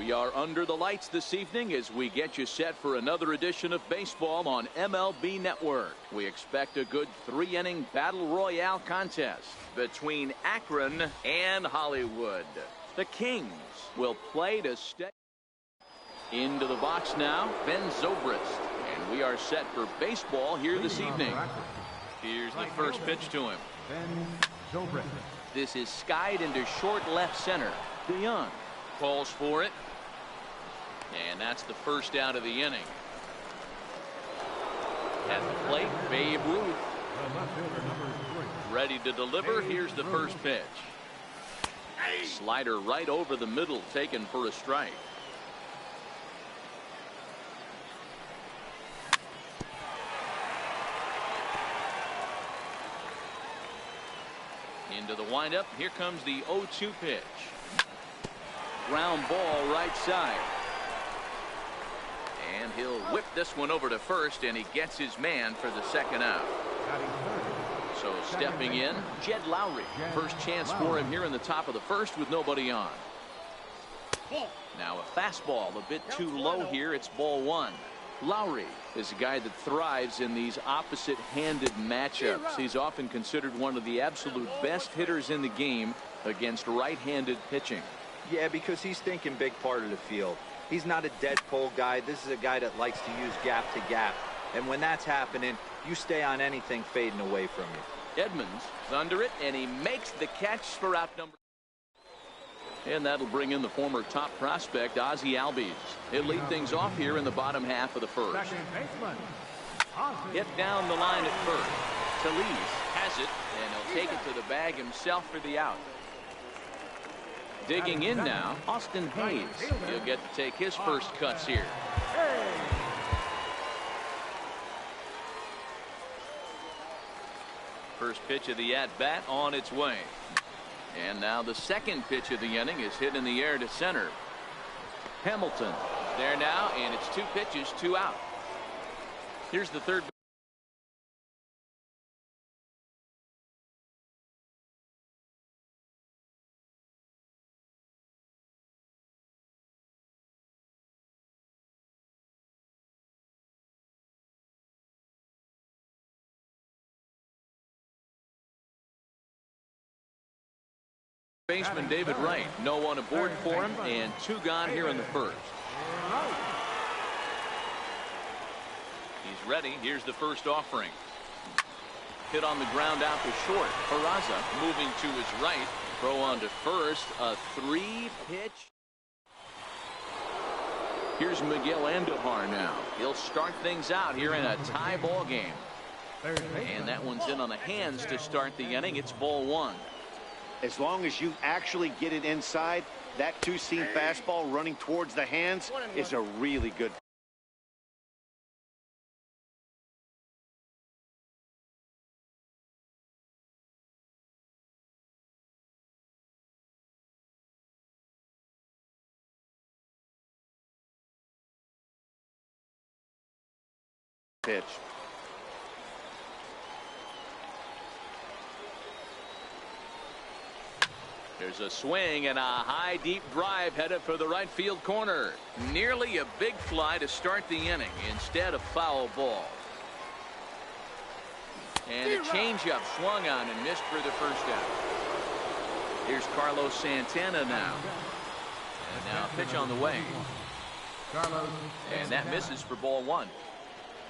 We are under the lights this evening as we get you set for another edition of baseball on MLB Network. We expect a good 3-inning battle royale contest between Akron and Hollywood. The Kings will play to stay. Into the box now, Ben Zobrist. And we are set for baseball here this evening. Here's the first pitch to him. Ben Zobrist. This is skied into short left center. DeYoung calls for it. And that's the first out of the inning. At the plate, Babe Ruth. Ready to deliver. Here's the first pitch. Slider right over the middle, taken for a strike. Into the windup. Here comes the 0-2 pitch. Ground ball right side. And he'll whip this one over to first, and he gets his man for the second out. So stepping in, Jed Lowry. First chance for him here in the top of the first with nobody on. Now a fastball a bit too low here. It's ball one. Lowry is a guy that thrives in these opposite-handed matchups. He's often considered one of the absolute best hitters in the game against right-handed pitching. Yeah, because he's thinking big part of the field. He's not a dead pull guy. This is a guy that likes to use gap to gap. And when that's happening, you stay on anything fading away from you. Edmonds is under it, and he makes the catch for out number. And that'll bring in the former top prospect, Ozzie Albies. He'll lead things off here in the bottom half of the first. Hit down the line at first. Talese has it, and he'll take it to the bag himself for the out. Digging in now, Austin Hayes. He'll get to take his first cuts here. First pitch of the at-bat on its way. And now the second pitch of the inning is hit in the air to center. Hamilton there now, and it's 2 pitches, 2 out. Here's the third. Baseman David Wright, no one aboard for him, and 2 gone here in the first. He's ready. Here's the first offering. Hit on the ground out to short. Peraza moving to his right. Throw on to first. A 3-pitch. Here's Miguel Andujar now. He'll start things out here in a tie ball game. And that one's in on the hands to start the inning. It's ball 1. As long as you actually get it inside, that two-seam fastball running towards the hands is a really good. Pitch. There's a swing and a high deep drive headed for the right field corner. Nearly a big fly to start the inning instead of foul ball. And a changeup swung on and missed for the first out. Here's Carlos Santana now. And now a pitch on the way. And that misses for ball 1.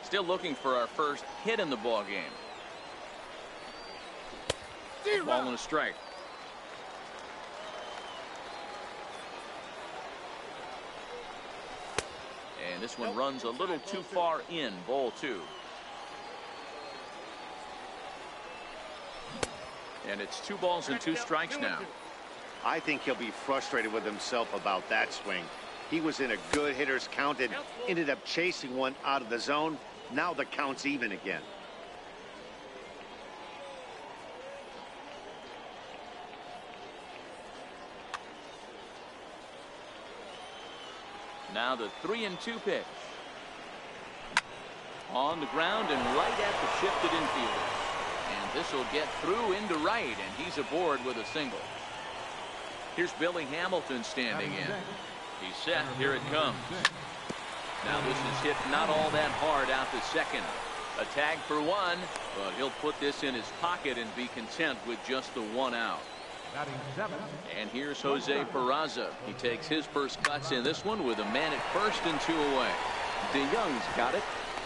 Still looking for our first hit in the ball game. Ball and a strike. And this one runs a little too far in, ball 2. And it's 2 balls and 2 strikes now. I think he'll be frustrated with himself about that swing. He was in a good hitter's count and ended up chasing one out of the zone. Now the count's even again. Now the 3-2 pitch. On the ground and right at the shifted infielder. And this will get through into right, and he's aboard with a single. Here's Billy Hamilton standing in. He's set. Here it comes. Now this is hit not all that hard out to second. A tag for one, but he'll put this in his pocket and be content with just the one out. And here's Jose Peraza. He takes his first cuts in this one with a man at first and 2 away. DeYoung's got it.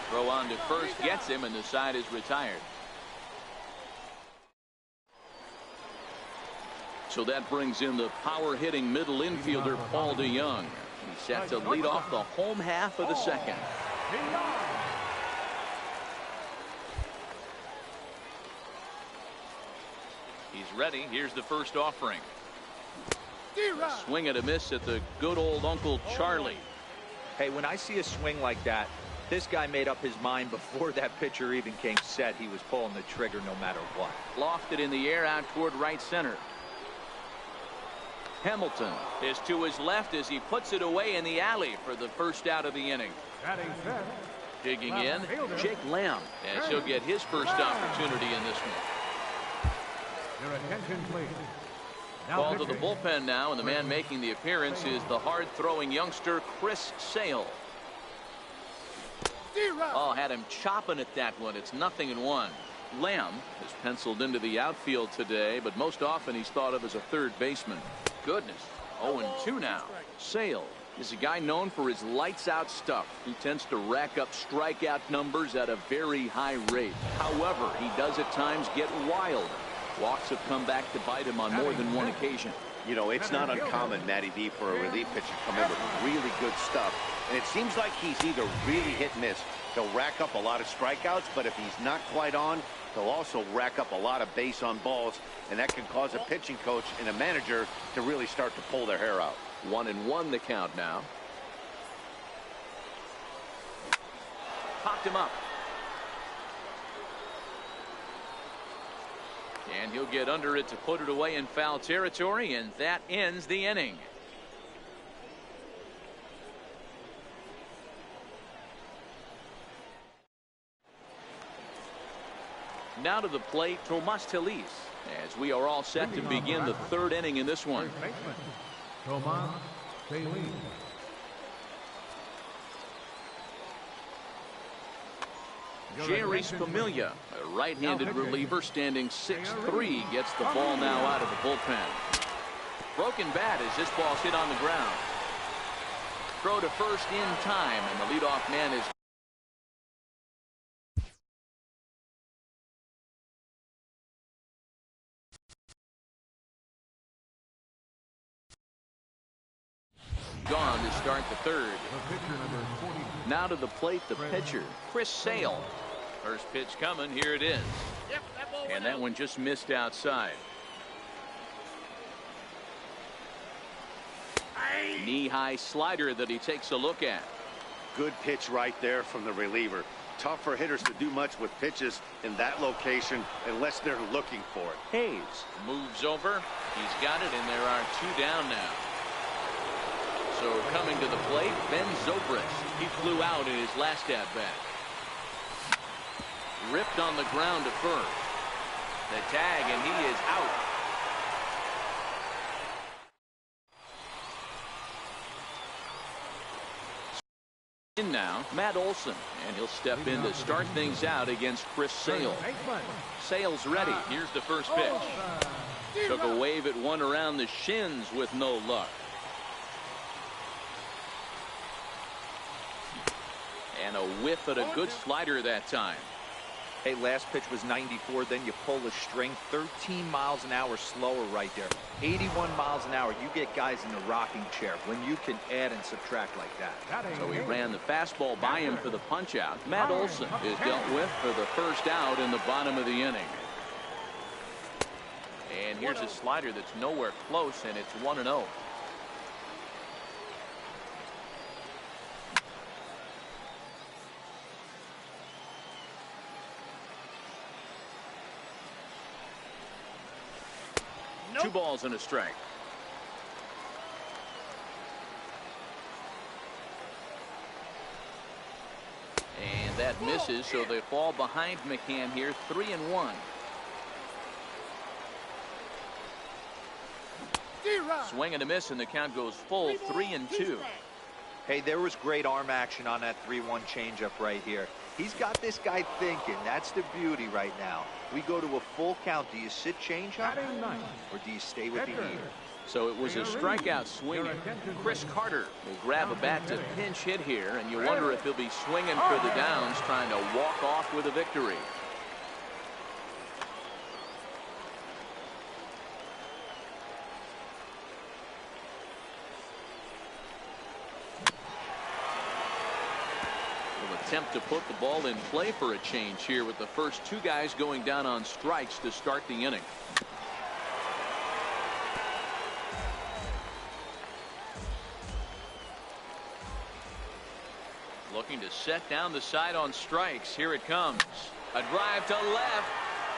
Throw on to first gets him, and the side is retired. So that brings in the power-hitting middle infielder Paul DeYoung. He's set to lead off the home half of the second. He's ready. Here's the first offering. A swing and a miss at the good old Uncle Charlie. Hey, when I see a swing like that, this guy made up his mind before that pitcher even came set. He was pulling the trigger no matter what. Lofted in the air out toward right center. Hamilton is to his left as he puts it away in the alley for the first out of the inning. Digging in, Jake Lamb, as he'll get his first opportunity in this one. Your attention, please. Called to the bullpen now, and the man making the appearance is the hard-throwing youngster Chris Sale. Oh, had him chopping at that one. It's 0-1. Lamb is penciled into the outfield today, but most often he's thought of as a third baseman. Goodness, 0-2 now. Sale is a guy known for his lights-out stuff. He tends to rack up strikeout numbers at a very high rate. However, he does at times get wild. Walks have come back to bite him on more than one occasion. You know, it's not uncommon, Matty V, for a relief pitcher to come in with really good stuff. And it seems like he's either really hit and miss. He'll rack up a lot of strikeouts, but if he's not quite on, he'll also rack up a lot of base on balls, and that can cause a pitching coach and a manager to really start to pull their hair out. 1-1 the count now. Popped him up. And he'll get under it to put it away in foul territory, and that ends the inning. Now to the plate, Tomas Telis, as we are all set to begin the third inning in this one. Tomas Telis. Jerry Familia, a right-handed reliever standing 6'3", gets the ball now out of the bullpen. Broken bat as this ball's hit on the ground. Throw to first in time, and the leadoff man is gone to start the third. Now to the plate, the pitcher, Chris Sale. First pitch coming. Here it is. And that one just missed outside. Knee-high slider that he takes a look at. Good pitch right there from the reliever. Tough for hitters to do much with pitches in that location unless they're looking for it. Hayes moves over. He's got it, and there are two down now. So coming to the plate, Ben Zobrist. He flew out in his last at-bat. Ripped on the ground to first. The tag, and he is out. In now, Matt Olson, and he'll step in to start things out against Chris Sale. Sale's ready. Here's the first pitch. Took a wave at one around the shins with no luck. And a whiff at a good slider that time. Hey, last pitch was 94. Then you pull the string 13 miles an hour slower right there. 81 miles an hour. You get guys in the rocking chair when you can add and subtract like that. So he ran the fastball by him for the punch out. Matt Olson is dealt with for the first out in the bottom of the inning. And here's a slider that's nowhere close, and it's 1-0. Two balls and a strike. And that misses, so they fall behind McCann here, 3-1. Swing and a miss, and the count goes full 3-2. Hey, there was great arm action on that 3-1 changeup right here. He's got this guy thinking. That's the beauty right now. We go to a full count. Do you sit changeup or do you stay with the heat? So it was a strikeout swing. Chris Carter will grab a bat to pinch hit here, and you wonder if he'll be swinging for the downs, trying to walk off with a victory. Will attempt to put the ball in play for a change here with the first two guys going down on strikes to start the inning. Looking to set down the side on strikes. Here it comes. A drive to left.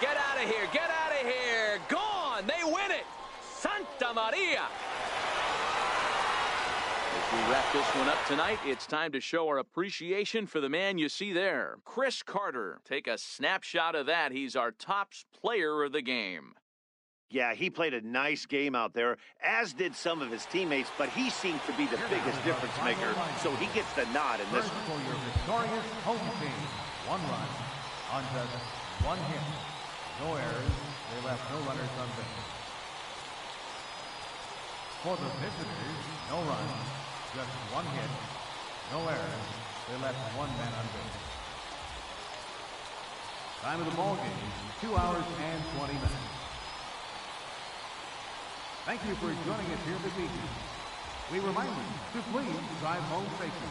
Get out of here. Get out of here. Gone. They win it. Santa Maria. As we wrap this one up tonight, it's time to show our appreciation for the man you see there, Chris Carter. Take a snapshot of that. He's our top player of the game. Yeah, he played a nice game out there, as did some of his teammates, but he seemed to be the biggest difference maker, so he gets the nod in this one. For your victorious home team, 1 run on just 1 hit. No errors. They left no runners on base. For the visitors, no runs, just 1 hit. No errors. They left 1 man on base. Time of the ball game, 2 hours and 20 minutes. Thank you for joining us here this evening. We remind you to please drive home safely.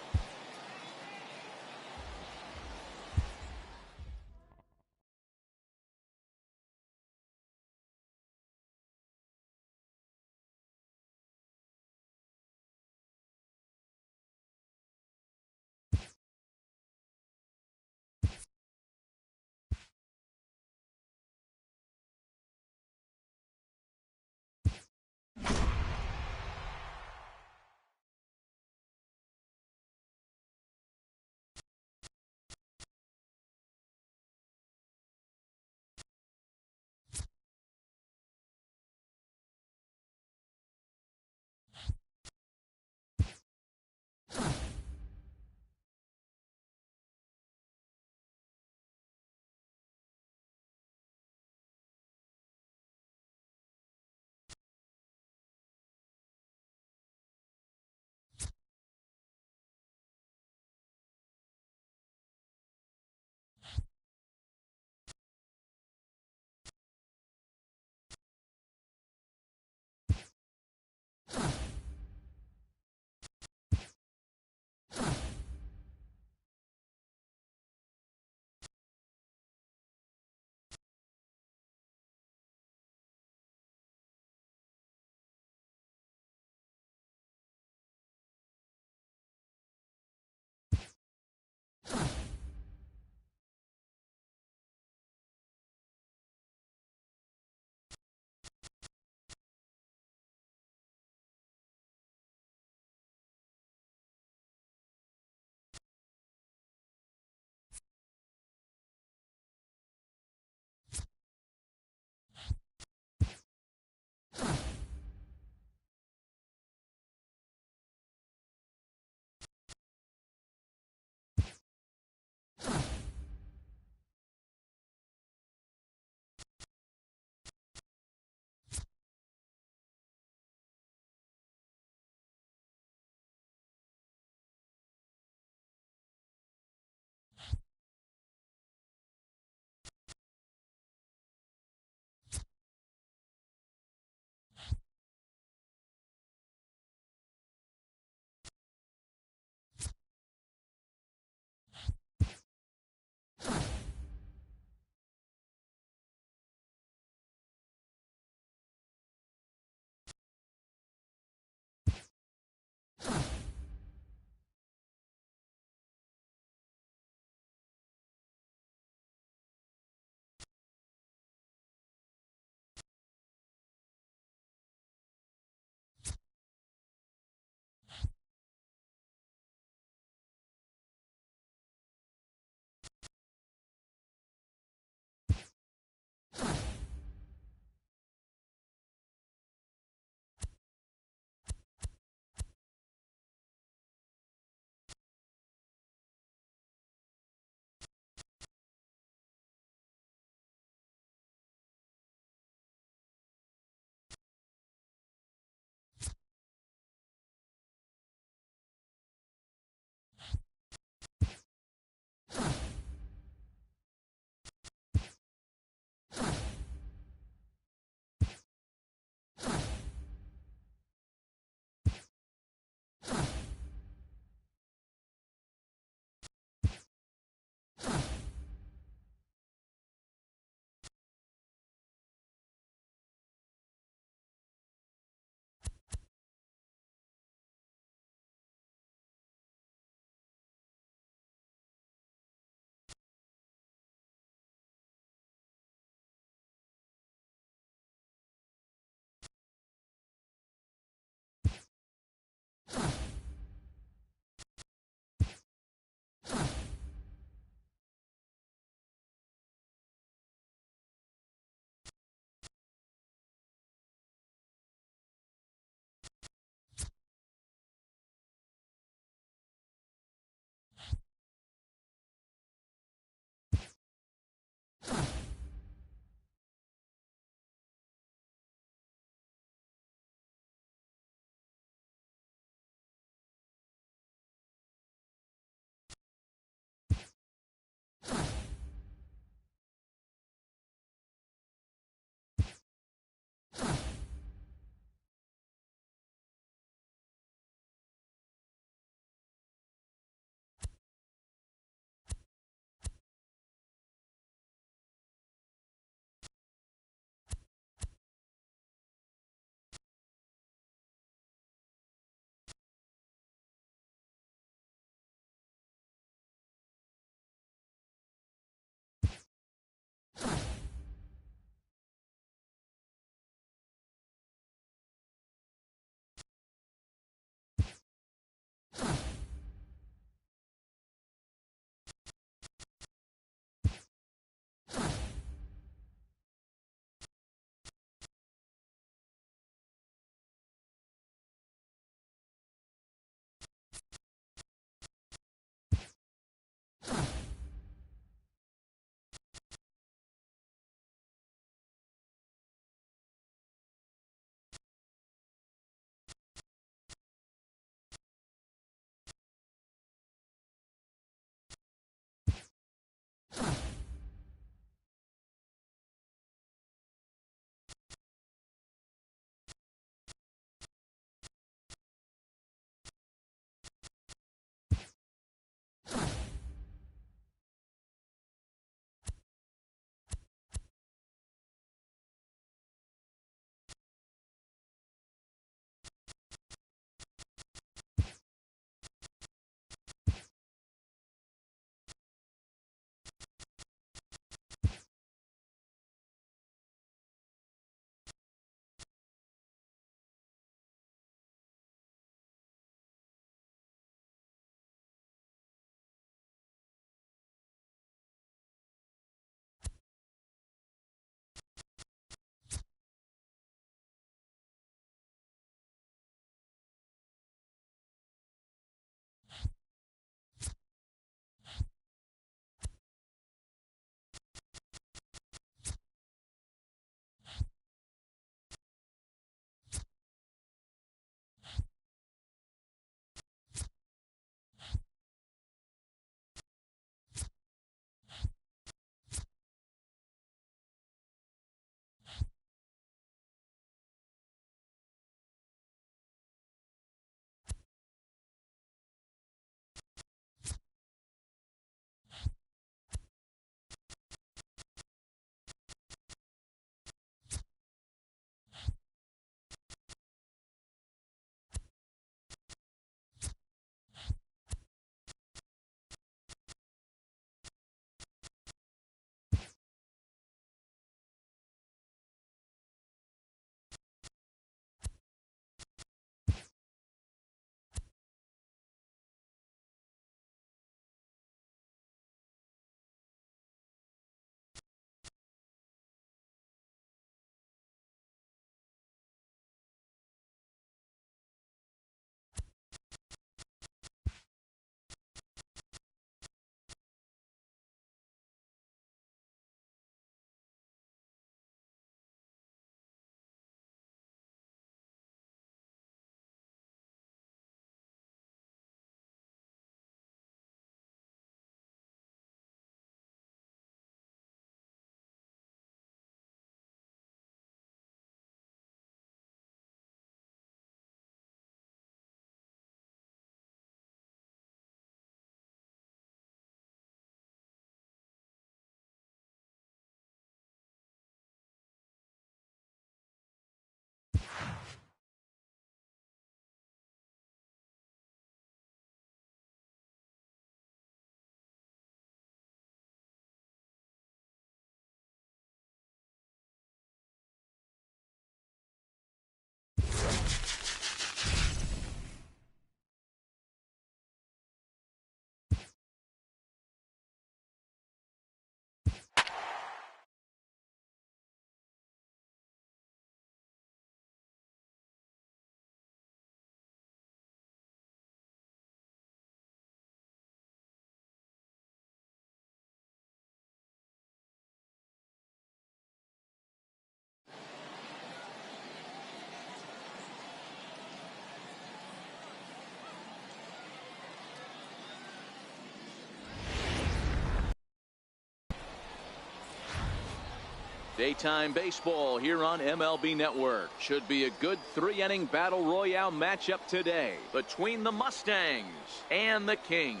Daytime baseball here on MLB Network. Should be a good three-inning battle royale matchup today between the Mustangs and the Kings.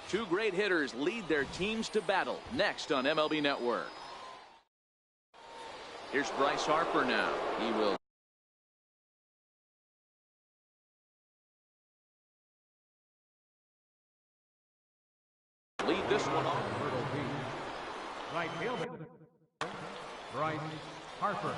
Two great hitters lead their teams to battle next on MLB Network. Here's Bryce Harper now. He will lead this one off. Right fielder, Bryce Harper.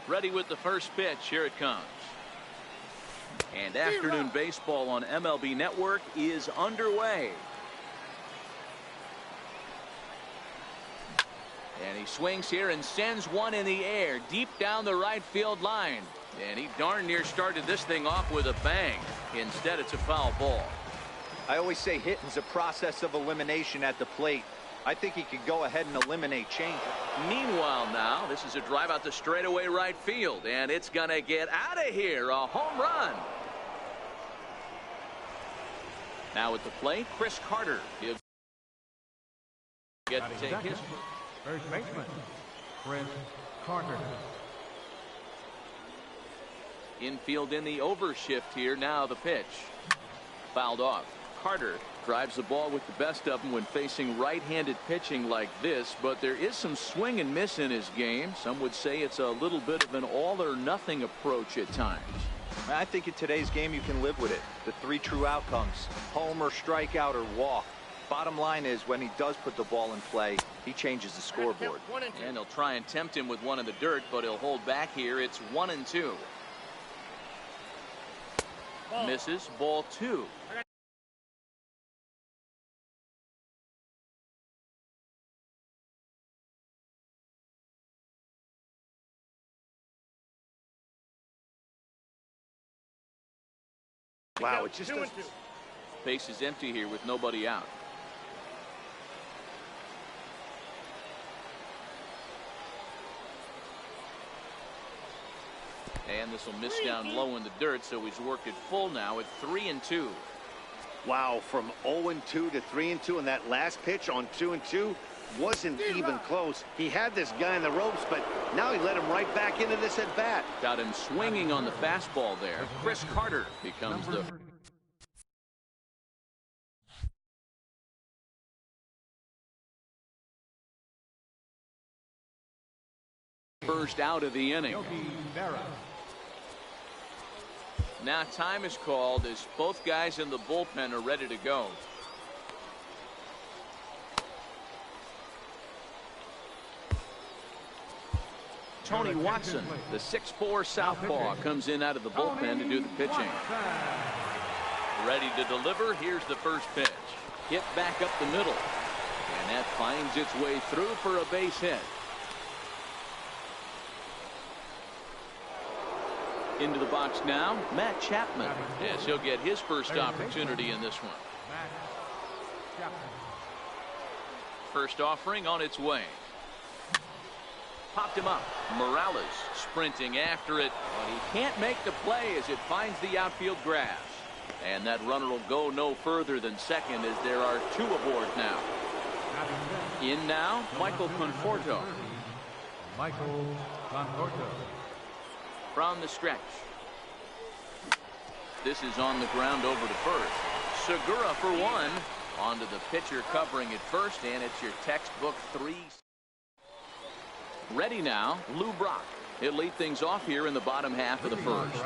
Ready with the first pitch. Here it comes. And afternoon baseball on MLB Network is underway. And he swings here and sends one in the air deep down the right field line. And he darn near started this thing off with a bang. Instead, it's a foul ball. I always say hitting's a process of elimination at the plate. I think he could go ahead and eliminate change. Meanwhile now, this is a drive out the straightaway right field. And it's going to get out of here. A home run. Now at the plate, Chris Carter. He'll get to take his first baseman, Chris Carter. Infield in the overshift here. Now the pitch. Fouled off. Carter drives the ball with the best of them when facing right-handed pitching like this, but there is some swing and miss in his game. Some would say it's a little bit of an all-or-nothing approach at times. I think in today's game you can live with it. The three true outcomes: homer, strikeout, or walk. Bottom line is, when he does put the ball in play, he changes the scoreboard. And they'll try and tempt him with one in the dirt, but he'll hold back here. It's 1-2. Misses. Ball 2. Wow, it just doesn't. Base is empty here with nobody out. And this will miss down low in the dirt, so he's worked it full now at 3-2. Wow, from 0-2 to 3-2, and that last pitch on 2-2 wasn't even close. He had this guy in the ropes, but now he let him right back into this at bat. Got him swinging on the fastball there. Chris Carter becomes the first out of the inning. Now time is called as both guys in the bullpen are ready to go. Tony Watson, the 6'4" southpaw, comes in out of the bullpen to do the pitching. Ready to deliver. Here's the first pitch. Hit back up the middle. And that finds its way through for a base hit. Into the box now, Matt Chapman. Yes, he'll get his first opportunity in this one. First offering on its way. Popped him up. Morales sprinting after it, but he can't make the play as it finds the outfield grass. And that runner will go no further than second as there are two aboard now. In now, Michael Conforto. Michael Conforto. From the stretch. This is on the ground over to first. Segura for one. Onto the pitcher covering at first, and it's your textbook 3. Ready now, Lou Brock. He'll lead things off here in the bottom half of the first.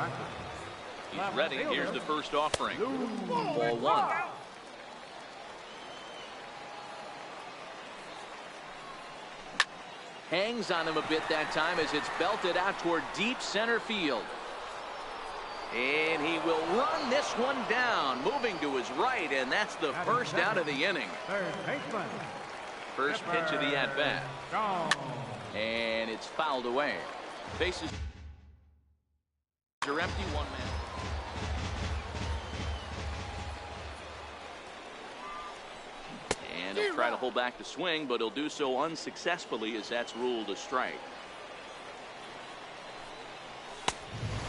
He's ready. Here's the first offering. Ball 1. Hangs on him a bit that time as it's belted out toward deep center field. And he will run this one down, moving to his right, and that's the first out of the inning. First pitch of the at-bat. And it's fouled away. Bases are empty, one man. pull back the swing, but he'll do so unsuccessfully as that's ruled a strike.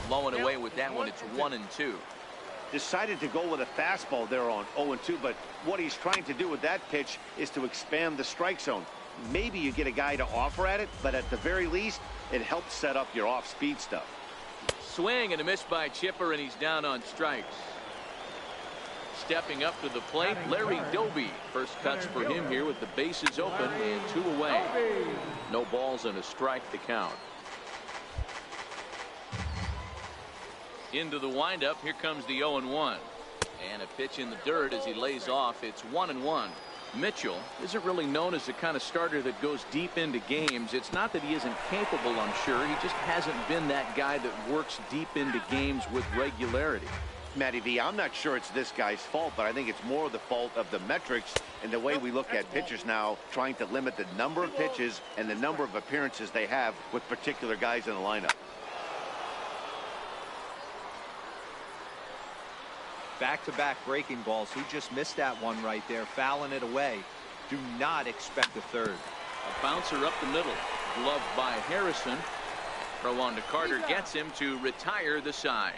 Low and away with that one. It's 1-2. Decided to go with a fastball there on 0-2, but what he's trying to do with that pitch is to expand the strike zone. Maybe you get a guy to offer at it, but at the very least, it helps set up your off-speed stuff. Swing and a miss by Chipper, and he's down on strikes. Stepping up to the plate, Larry Doby. First cuts for him here with the bases open and 2 away. No balls and a strike to count. Into the windup. Here comes the 0-1. And a pitch in the dirt as he lays off. It's 1-1. Mitchell isn't really known as the kind of starter that goes deep into games. It's not that he isn't capable, I'm sure. He just hasn't been that guy that works deep into games with regularity. Matty V, I'm not sure it's this guy's fault, but I think it's more the fault of the metrics and the way we look at pitchers now, trying to limit the number of pitches and the number of appearances they have with particular guys in the lineup. Back-to-back breaking balls. He just missed that one right there, fouling it away. Do not expect a third. A bouncer up the middle. Gloved by Harrison. Throw on to Carter gets him to retire the side.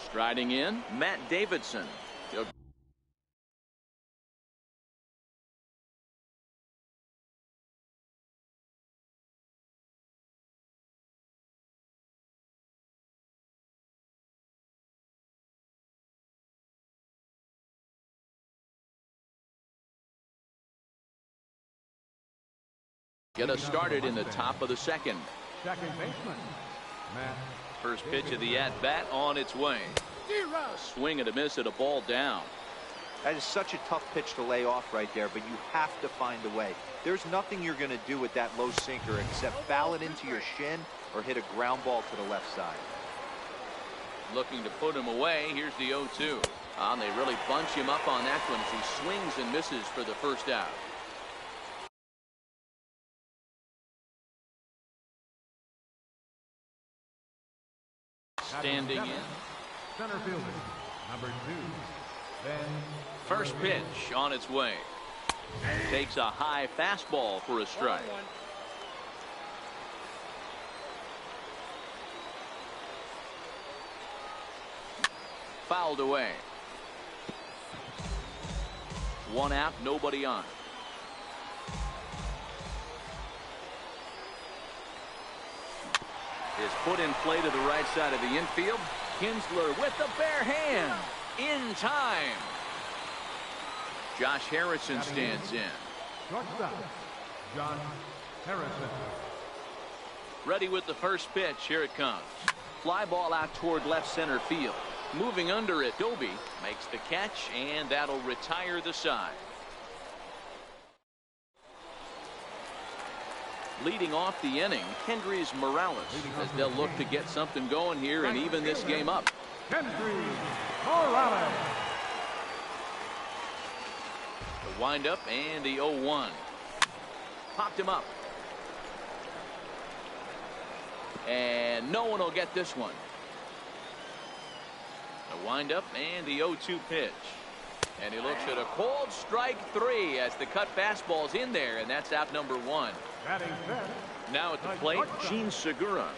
Striding in, Matt Davidson. He'll get us started in the top of the second. Second baseman, Matt. First pitch of the at-bat on its way. A swing and a miss at a ball down. That is such a tough pitch to lay off right there, but you have to find a way. There's nothing you're going to do with that low sinker except foul it into your shin or hit a ground ball to the left side. Looking to put him away. Here's the 0-2. And they really bunch him up on that one as he swings and misses for the first out. Standing in. Center fielder, number 2, Ben. First pitch on its way. Takes a high fastball for a strike. Fouled away. 1 out, nobody on. Is put in play to the right side of the infield. Kinsler with the bare hand. In time. Josh Harrison stands in. Shortstop, John Harrison. Ready with the first pitch. Here it comes. Fly ball out toward left center field. Moving under it, Doby makes the catch, and that'll retire the side. Leading off the inning, Kendrys Morales, as they'll look to get something going here and even this game up. Kendrys Morales. The windup and the 0-1. Popped him up. And no one will get this one. The windup and the 0-2 pitch. And he looks at a cold strike 3 as the cut fastball's in there, and that's out number 1. Now at the plate, Gene Segura.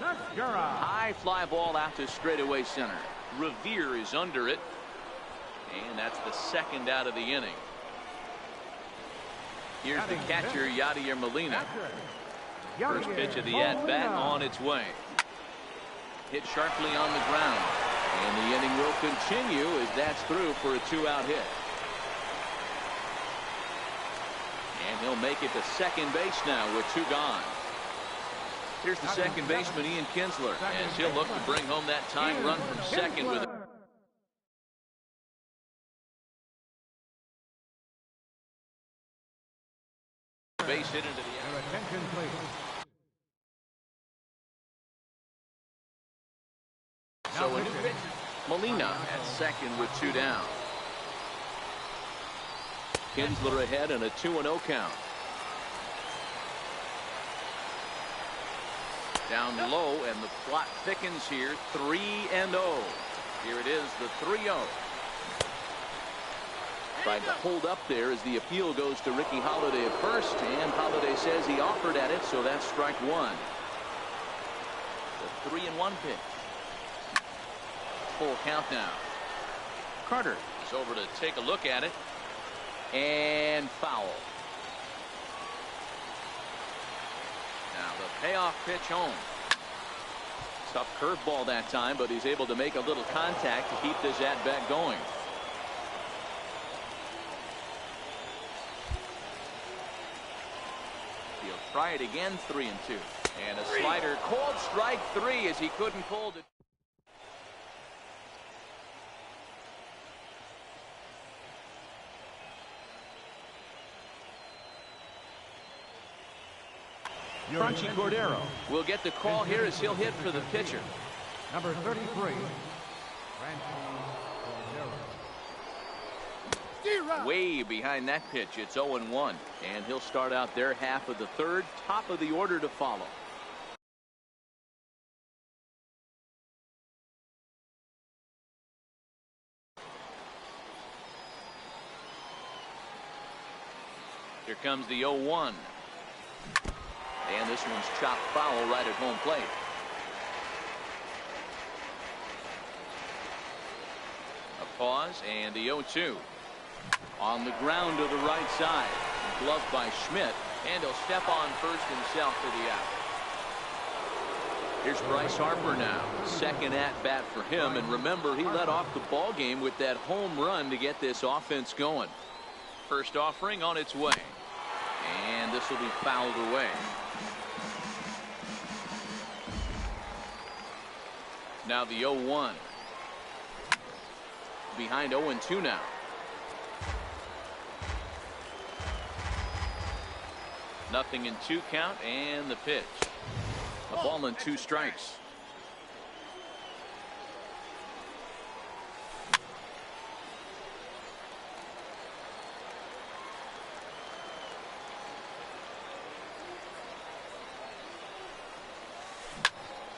High fly ball out to straightaway center. Revere is under it. And that's the second out of the inning. Here's the catcher, Yadier Molina. First pitch of the at-bat on its way. Hit sharply on the ground. And the inning will continue as that's through for a 2-out hit. And he'll make it to second base now with 2 gone. Here's the second baseman, Ian Kinsler, as he'll look to bring home that tying run from second with a base hit into the end. So a new pitch. Molina at second with 2 down. Kinsler ahead and a 2-0 count. Down low, and the plot thickens here. 3-0. Here it is, the 3-0. Tried to hold up there as the appeal goes to Ricky Holiday at first, and Holiday says he offered at it, so that's strike one. The 3-1 pitch. Full count now. Carter is over to take a look at it, and foul. Now the payoff pitch home. Tough curveball that time, but he's able to make a little contact to keep this at-bat going. He'll try it again, 3-2. And a slider called strike three as he couldn't hold it. Franchy Cordero will get the call here as he'll hit for the pitcher. Number 33, Franchy Cordero. Way behind that pitch. It's 0-1, and he'll start out their half of the third. Top of the order to follow. Here comes the 0-1. And this one's chopped foul right at home plate. A pause and the 0-2. On the ground to the right side. Gloved by Schmidt. And he'll step on first himself for the out. Here's Bryce Harper now. Second at bat for him. And remember, he led off the ball game with that home run to get this offense going. First offering on its way. And this will be fouled away. Now the 0-1. Behind 0-2 now. Nothing in 2 count, and the pitch. A ball and 2 strikes.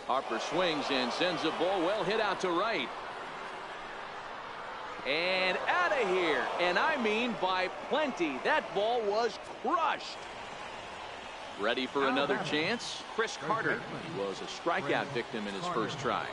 Harper swings and sends a ball well hit out to right. And out of here. And I mean by plenty. That ball was crushed. Ready for another chance? Chris Carter. He was a strikeout victim in his first try.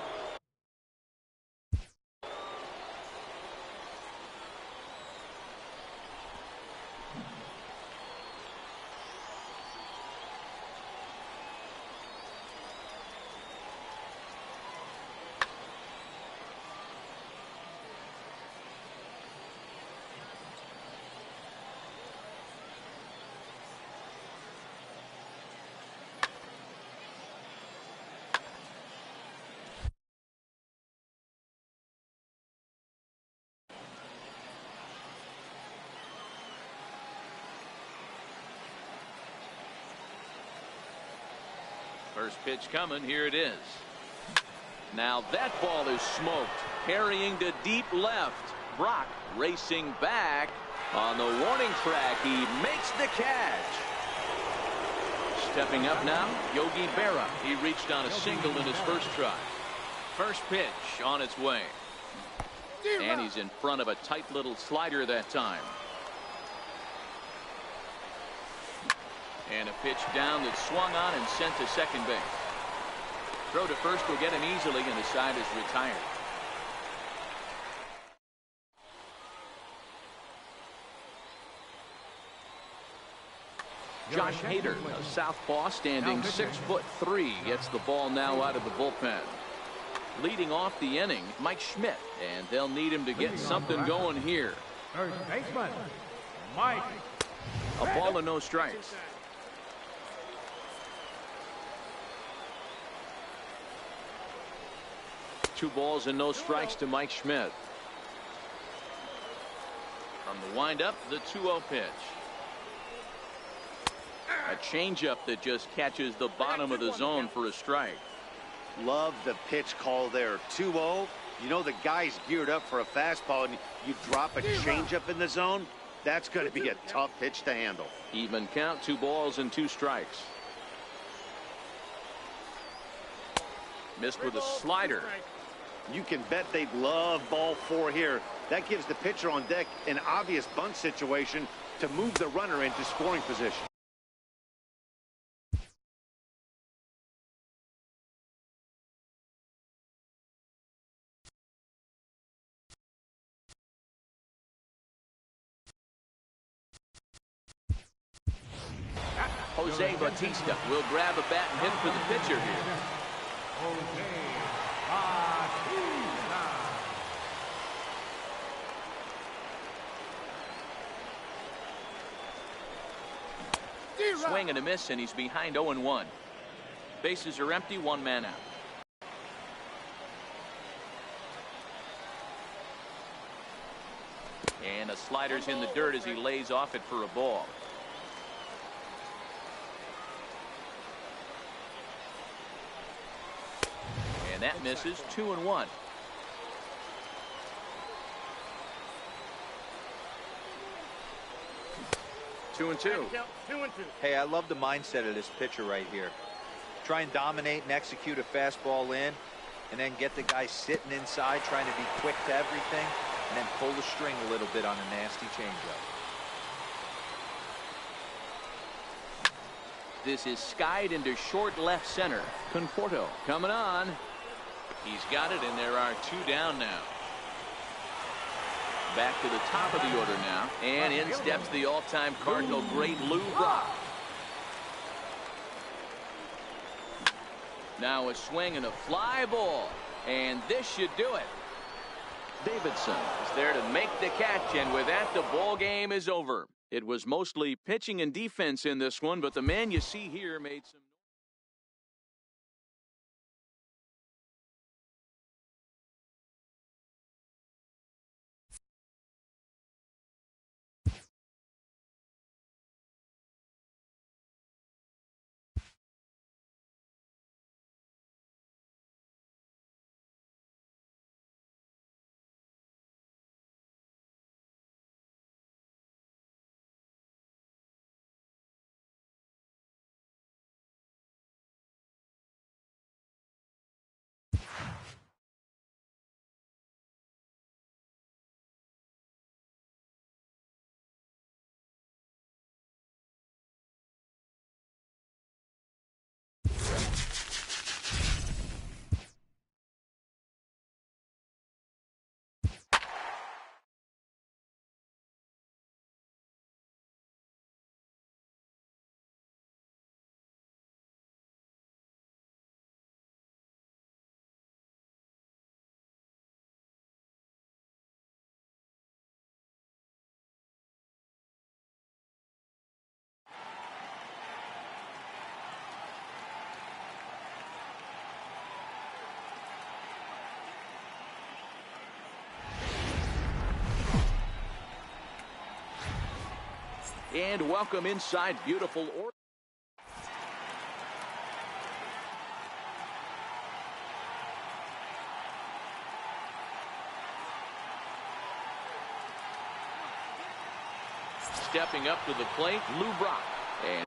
First pitch coming. Here it is. Now that ball is smoked. Carrying to deep left. Brock racing back on the warning track. He makes the catch. Stepping up now, Yogi Berra. He reached on a single in his first try. First pitch on its way. And he's in front of a tight little slider that time. And a pitch down that swung on and sent to second base. Throw to first will get him easily, and the side is retired. Josh Hader, a southpaw standing 6'3", gets the ball now out of the bullpen. Leading off the inning, Mike Schmidt, and they'll need him to get something going here. Third baseman, Mike. A ball and no strikes. Two balls and no strikes to Mike Schmidt. From the windup, the 2-0 pitch. A changeup that just catches the bottom of the zone for a strike. Love the pitch call there. 2-0. You know the guy's geared up for a fastball, and you drop a changeup in the zone. That's going to be a tough pitch to handle. Even count, 2 balls and 2 strikes. Missed with a slider. You can bet they'd love ball 4 here. That gives the pitcher on deck an obvious bunt situation to move the runner into scoring position. Jose Bautista will grab a bat and hit for the pitcher here. Jose Bautista. Swing and a miss, and he's behind 0-1. Bases are empty, one man out. And a slider's in the dirt as he lays off it for a ball. And that misses. 2-1. Two and two. Hey, I love the mindset of this pitcher right here. Try and dominate and execute a fastball in, and then get the guy sitting inside trying to be quick to everything, and then pull the string a little bit on a nasty changeup. This is skied into short left center. Conforto coming on. He's got it, and there are two down now. Back to the top of the order now, and in steps the all-time Cardinal great Lou Brock. Now a swing and a fly ball, and this should do it. Davidson is there to make the catch, and with that the ball game is over. It was mostly pitching and defense in this one, but the man you see here made some. And welcome inside beautiful Oregon. Stepping up to the plate, Lou Brock. And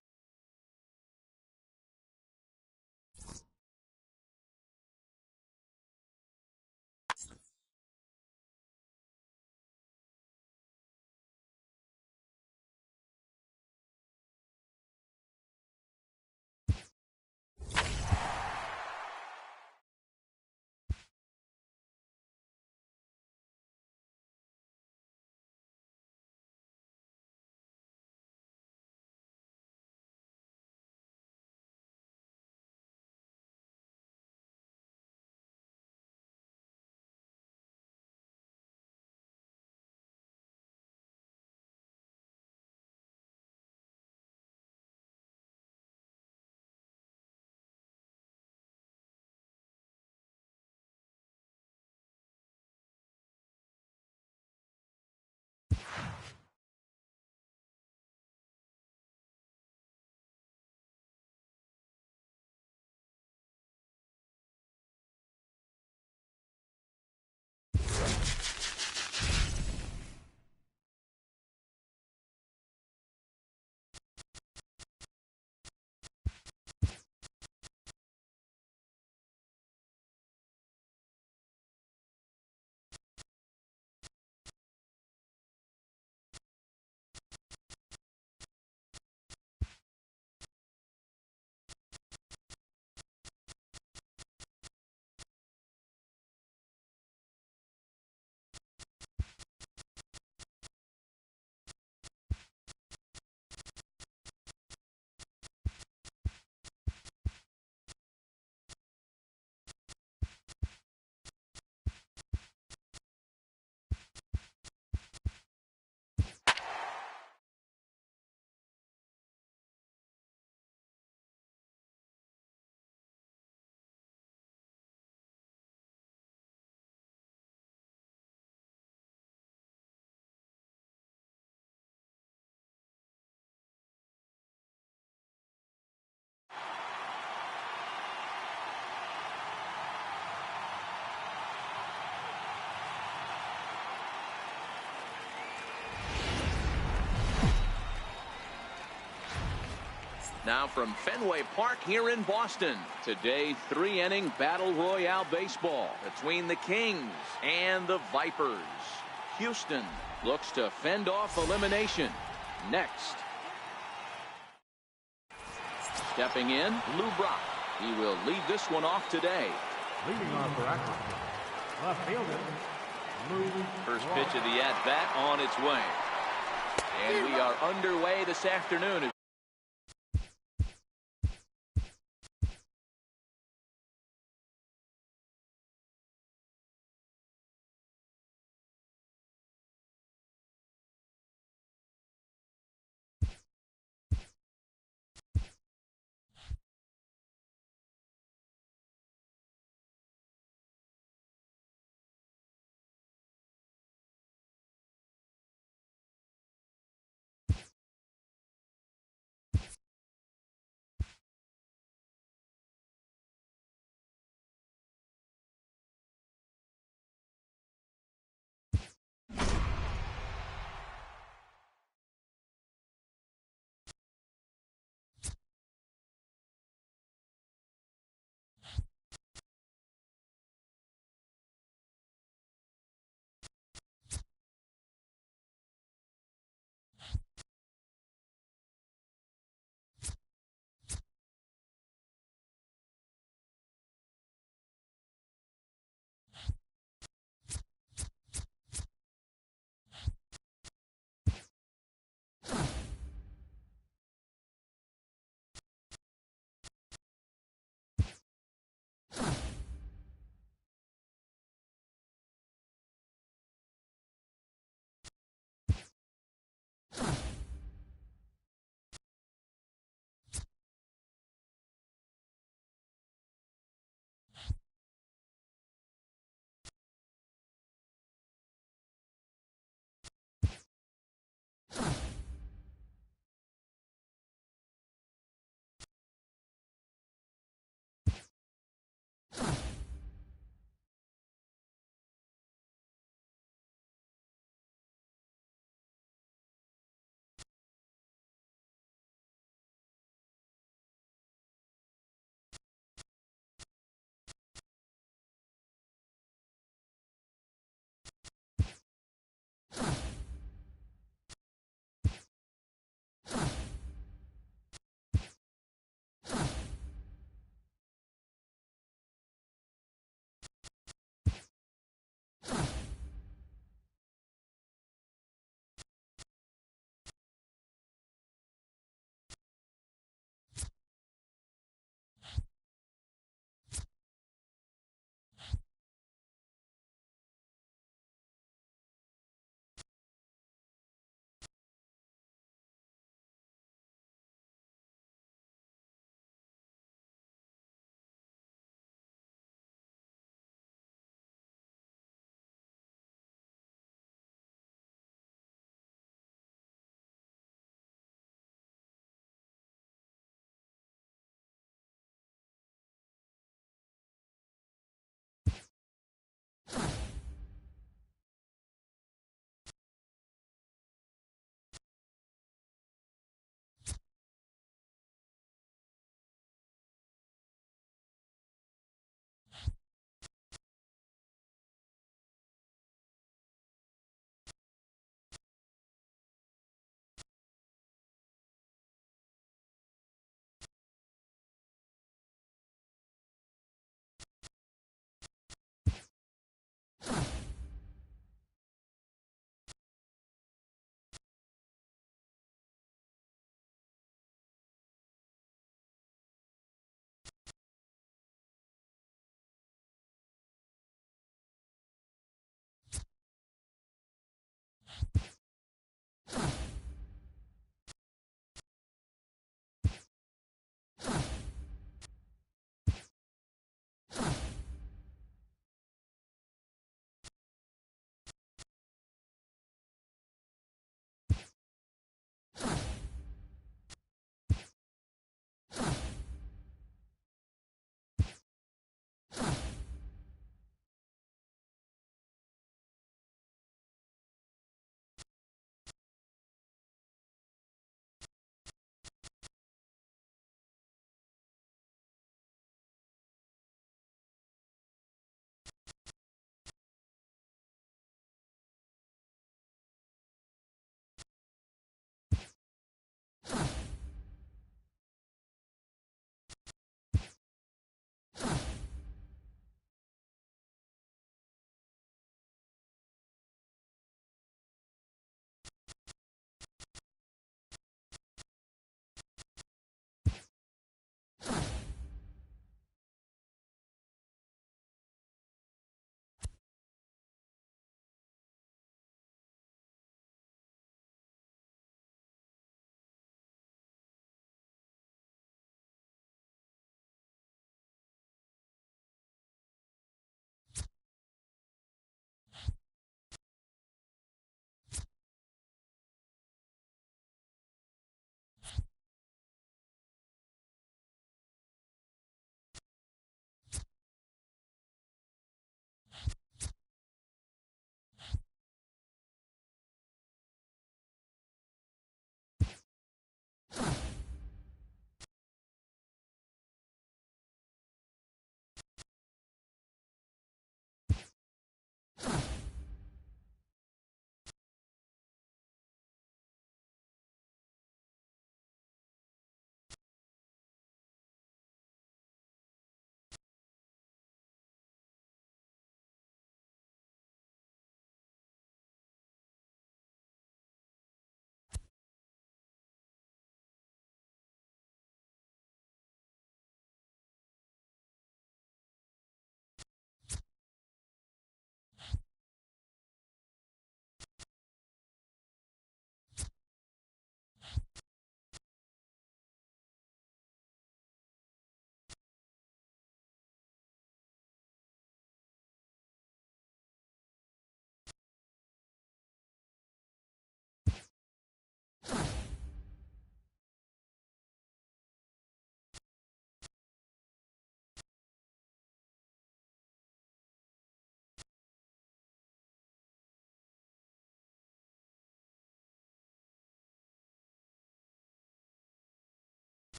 Now from Fenway Park here in Boston. Today, 3-inning battle royale baseball between the Kings and the Vipers. Houston looks to fend off elimination. Next. Stepping in, Lou Brock. He will lead this one off today. Leading off for Akron, left fielder, Lou First Brock. pitch of the at-bat on its way. And we are underway this afternoon.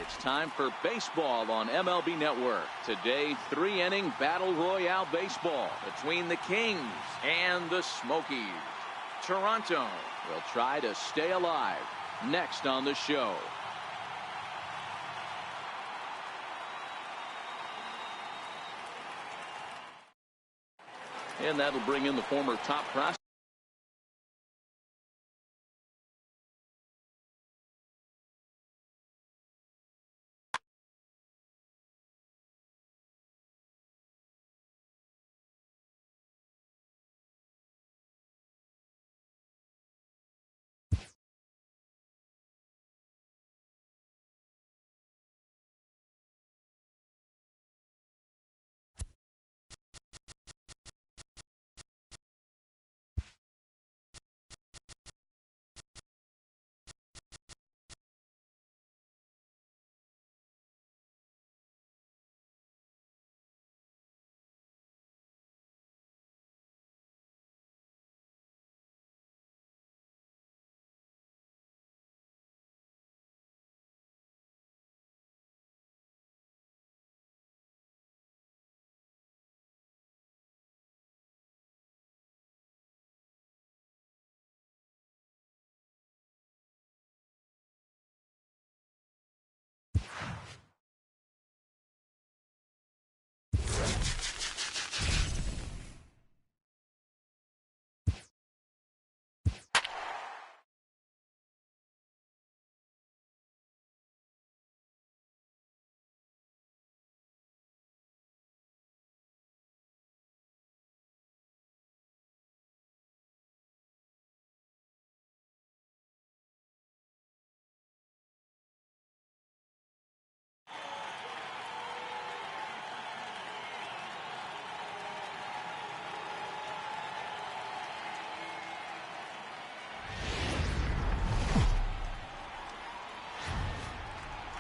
It's time for baseball on MLB Network. Today, 3-inning Battle Royale baseball between the Kings and the Smokies. Toronto will try to stay alive. Next on the show. And that'll bring in the former top prospect.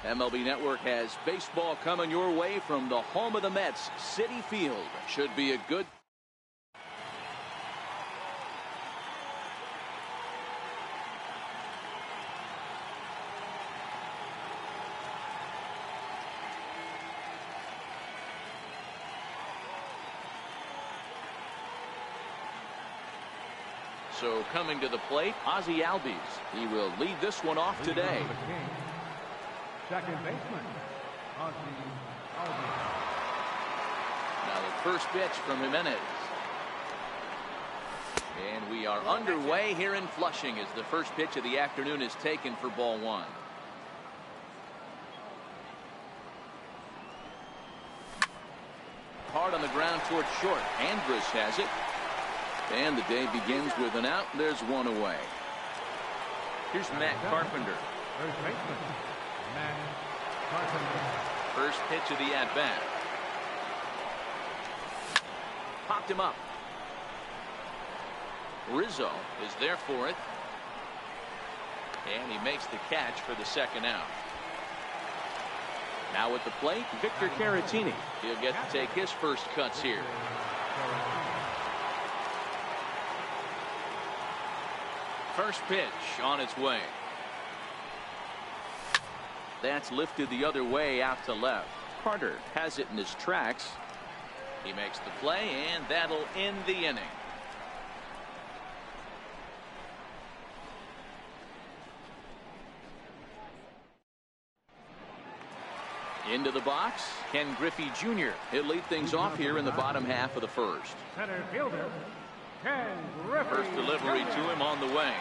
MLB Network has baseball coming your way from the home of the Mets, Citi Field. Should be a good. So coming to the plate, Ozzie Albies. He will lead this one off today. Second baseman, Ozzie Albies. Now the first pitch from Jimenez. And we are underway here in Flushing as the first pitch of the afternoon is taken for ball one. Hard on the ground towards short. Andrus has it. And the day begins with an out. There's one away. Here's Matt Carpenter. First baseman, Matt Carpenter. First pitch of the at-bat. Popped him up. Rizzo is there for it. And he makes the catch for the second out. Now at the plate, Victor Caratini. He'll get to take his first cuts here. First pitch on its way. That's lifted the other way out to left. Carter has it in his tracks. He makes the play, and that'll end the inning. Into the box, Ken Griffey Jr. He'll lead things off here in the bottom half of the first. Center fielder, Ken Griffey. First delivery to him on the way.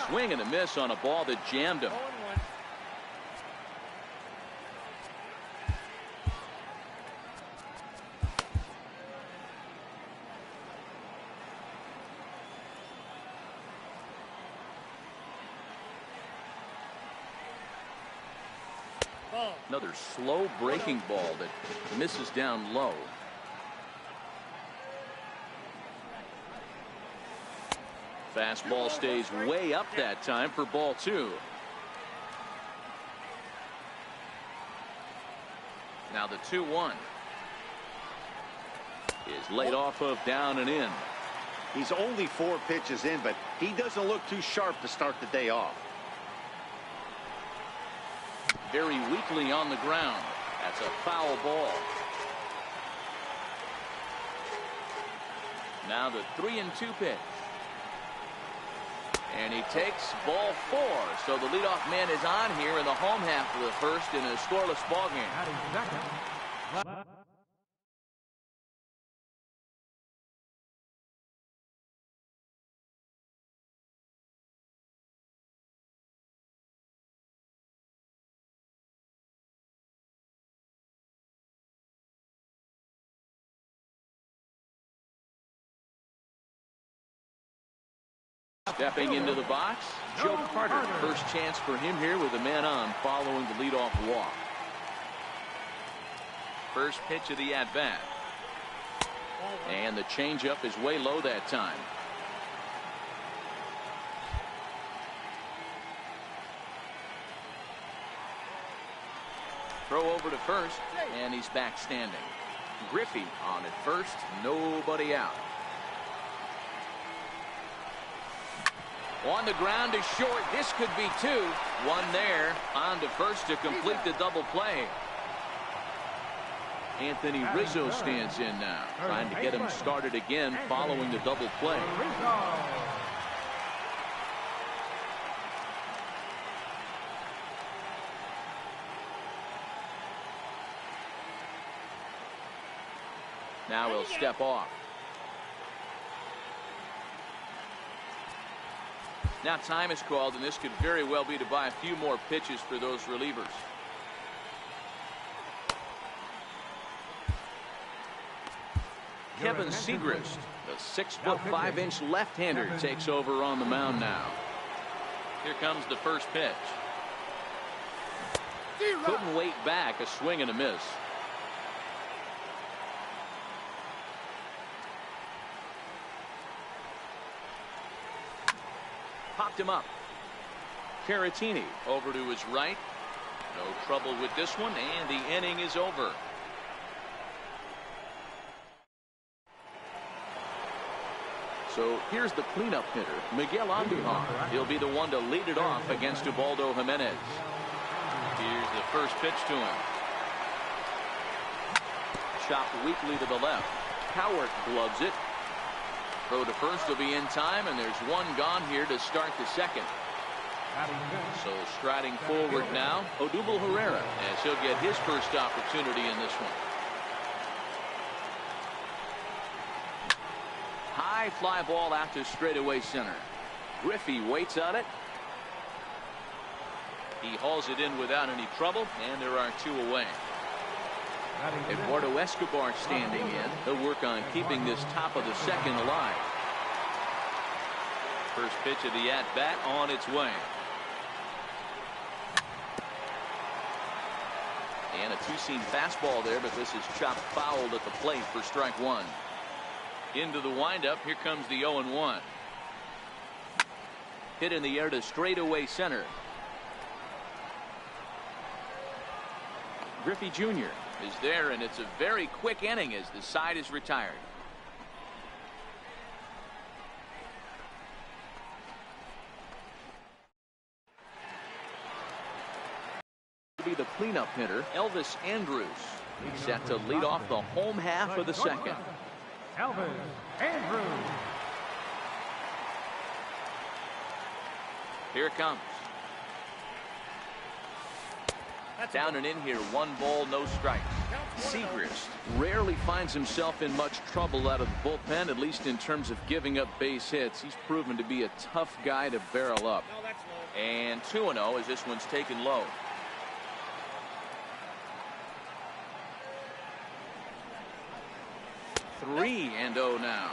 Swing and a miss on a ball that jammed him. Another slow breaking ball that misses down low. Fastball stays way up that time for ball two. Now the 2-1 is laid off of down and in. He's only 4 pitches in, but he doesn't look too sharp to start the day off. very weakly on the ground. That's a foul ball. Now the 3-2 pitch. And he takes ball 4. So the leadoff man is on here in the home half of the first in a scoreless ball game. Stepping into the box, Joe Carter. First chance for him here with a man on following the leadoff walk. First pitch of the at-bat. And the changeup is way low that time. Throw over to first, and he's back standing. Griffey on at first, nobody out. On the ground is short. This could be 2. One there. On to first to complete the double play. Anthony Rizzo stands in now, trying to get him started again following the double play. Now he'll step off. Now time is called, and this could very well be to buy a few more pitches for those relievers. Kevin Segrist, the 6'5" left-hander, takes over on the mound now. Here comes the first pitch. Couldn't wait back. A swing and a miss. Popped him up. Caratini over to his right. No trouble with this one, and the inning is over. So here's the cleanup hitter, Miguel Andujar. He'll be the one to lead it off against Ubaldo Jimenez. Here's the first pitch to him. Chopped weakly to the left. Cowart gloves it. Throw to first will be in time, and there's one gone here to start the second. So striding forward now, Odubel Herrera, as he'll get his first opportunity in this one. High fly ball out to straightaway center. Griffey waits on it. He hauls it in without any trouble, and there are 2 away. Eduardo Escobar standing in. He'll work on keeping this top of the second alive. First pitch of the at-bat on its way. And a 2-seam fastball there, but this is chopped fouled at the plate for strike 1. Into the windup. Here comes the 0-1. Hit in the air to straightaway center. Griffey Jr. is there, and it's a very quick inning as the side is retired. Be the cleanup hitter, Elvis Andrus. He's set to lead off the home half of the second. Elvis Andrus. Here it comes. Down and in here, 1 ball, no strikes. Segrist rarely finds himself in much trouble out of the bullpen, at least in terms of giving up base hits. He's proven to be a tough guy to barrel up. And 2-0 as this one's taken low. 3-0 now.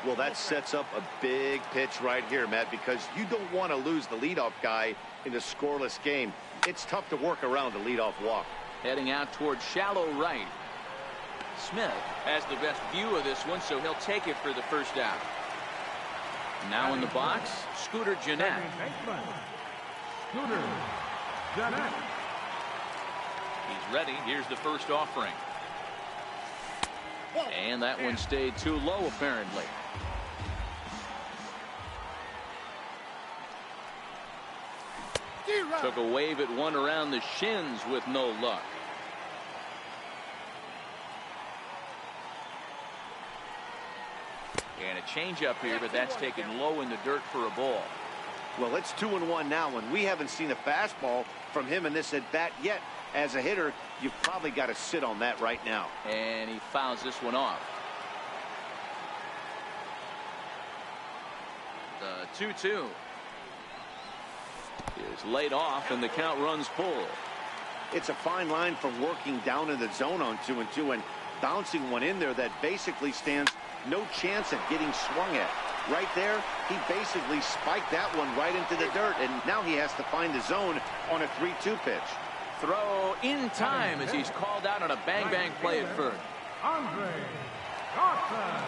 Well, that sets up a big pitch right here, Matt, because you don't want to lose the leadoff guy in a scoreless game. It's tough to work around the leadoff walk. Heading out towards shallow right. Smith has the best view of this one, so he'll take it for the first out. Now in the box, Scooter Gennett. Scooter Gennett. He's ready. Here's the first offering. And that one stayed too low, apparently. Took a wave at one around the shins with no luck. And a changeup here, but that's taken low in the dirt for a ball. Well, it's 2-1 now, and we haven't seen a fastball from him in this at-bat yet. As a hitter, you've probably got to sit on that right now. And he fouls this one off. The 2-2 is laid off, and the count runs full. It's a fine line from working down in the zone on 2-2 and bouncing one in there that basically stands no chance at getting swung at. Right there, he basically spiked that one right into the dirt, and now he has to find the zone on a 3-2 pitch. Throw in time as he's called out on a bang-bang play at first. Andre Dawson.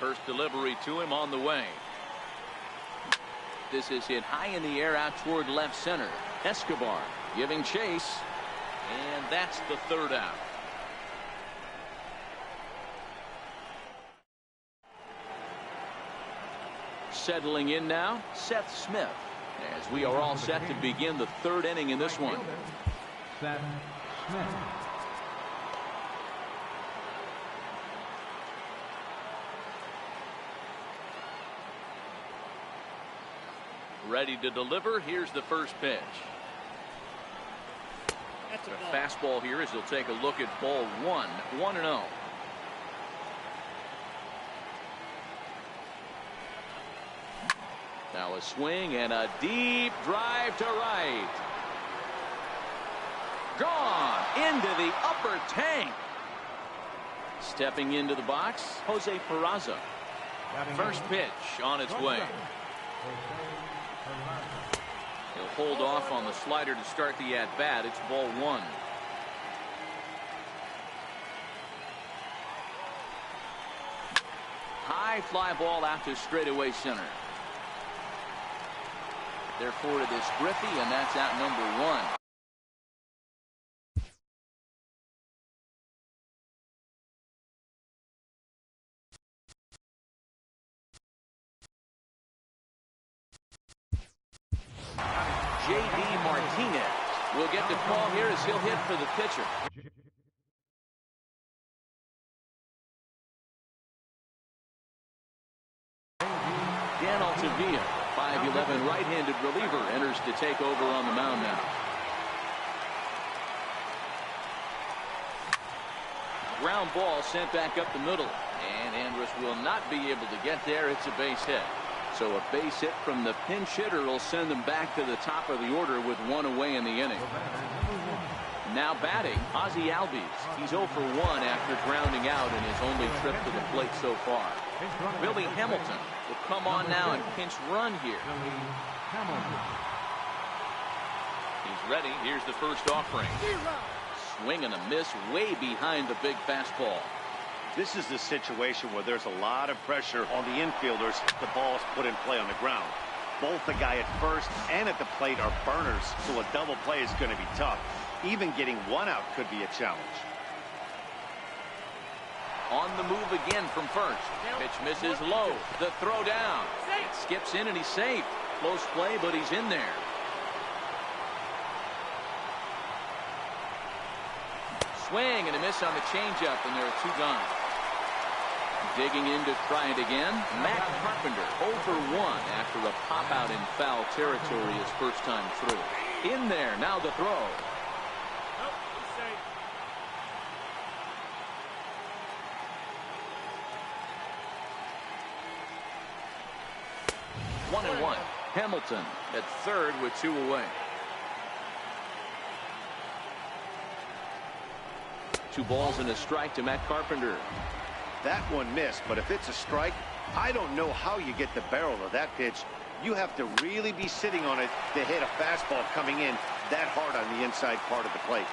First delivery to him on the way. This is hit high in the air out toward left center. Escobar giving chase, and that's the third out. Settling in now, Seth Smith, as we are all set to begin the third inning in this one. Seth Smith. Ready to deliver. Here's the first pitch. The fastball here as he'll take a look at ball one. 1-0. Now a swing and a deep drive to right. Gone into the upper tank. Stepping into the box, Jose Peraza. First pitch on its way. He'll hold off on the slider to start the at-bat. It's ball one. High fly ball out to straightaway center. Therefore, it is Griffey, and that's out number one. J.D. Martinez will get the call here as he'll hit for the pitcher. Dan Altavilla, 5'11" right-handed reliever, enters to take over on the mound now. Ground ball sent back up the middle, and Andrus will not be able to get there. It's a base hit. So a base hit from the pinch hitter will send them back to the top of the order with one away in the inning. Now batting, Ozzie Albies. He's 0 for 1 after grounding out in his only trip to the plate so far. Billy Hamilton will come on now and pinch run here. He's ready. Here's the first offering. Swing and a miss way behind the big fastball. This is the situation where there's a lot of pressure on the infielders. The ball's put in play on the ground. Both the guy at first and at the plate are burners, so a double play is going to be tough. Even getting one out could be a challenge. On the move again from first. Pitch misses low. The throw down. It skips in and he's safe. Close play, but he's in there. Swing and a miss on the changeup, and there are two gone. Digging in to try it again. Matt Carpenter 0 for 1 after a pop out in foul territory his first time through. In there, now the throw. 1-1. Hamilton at third with 2 away. 2 balls and a strike to Matt Carpenter. That one missed, but if it's a strike, I don't know how you get the barrel of that pitch. You have to really be sitting on it to hit a fastball coming in that hard on the inside part of the plate.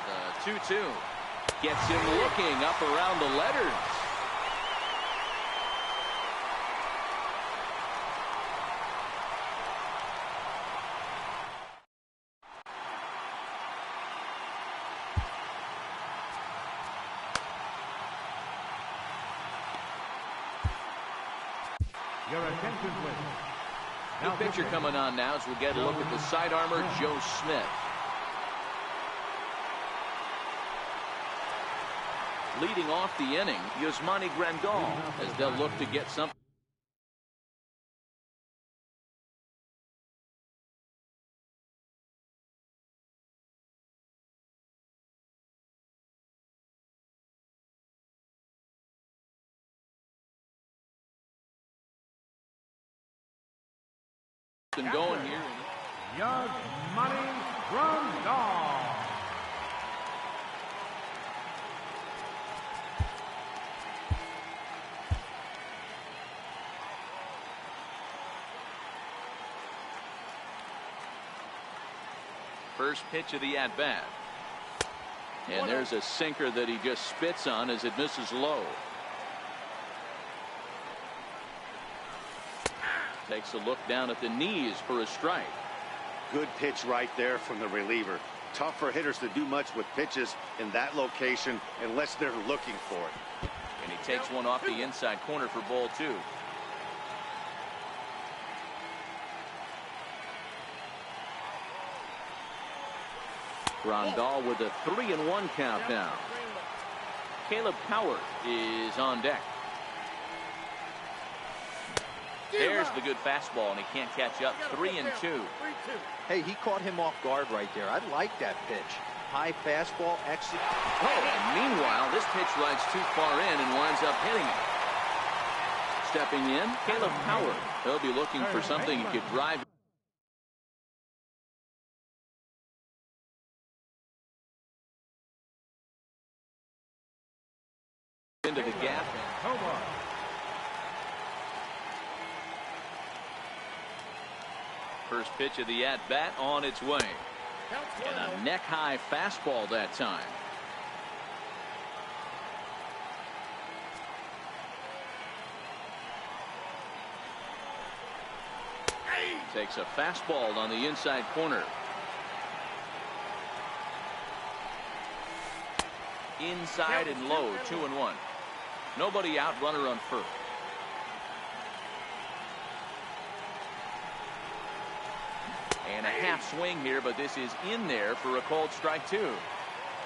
The 2-2 gets him looking up around the letters. Your attention, please. The pitcher coming on now as we get a look at the side armor, Joe Smith. Leading off the inning, Yasmani Grandal, as they'll look to get something going here. Yasmani Grandal. First pitch of the at-bat. And there's a sinker that he just spits on as it misses low. Takes a look down at the knees for a strike. Good pitch right there from the reliever. Tough for hitters to do much with pitches in that location unless they're looking for it. And he takes one off the inside corner for ball 2. Grandal with a 3-1 count now. Caleb Cowart is on deck. There's the good fastball, and he can't catch up. 3-2. Hey, he caught him off guard right there. I like that pitch. High fastball, exit. Oh, and meanwhile, this pitch rides too far in and winds up hitting it. Stepping in, Caleb Cowart. He'll be looking for something he could drive. Into the gap. First pitch of the at-bat on its way. And a neck-high fastball that time. Takes a fastball on the inside corner. Inside and low, 2-1. Nobody out, runner on first. And a half swing here, but this is in there for a called strike 2.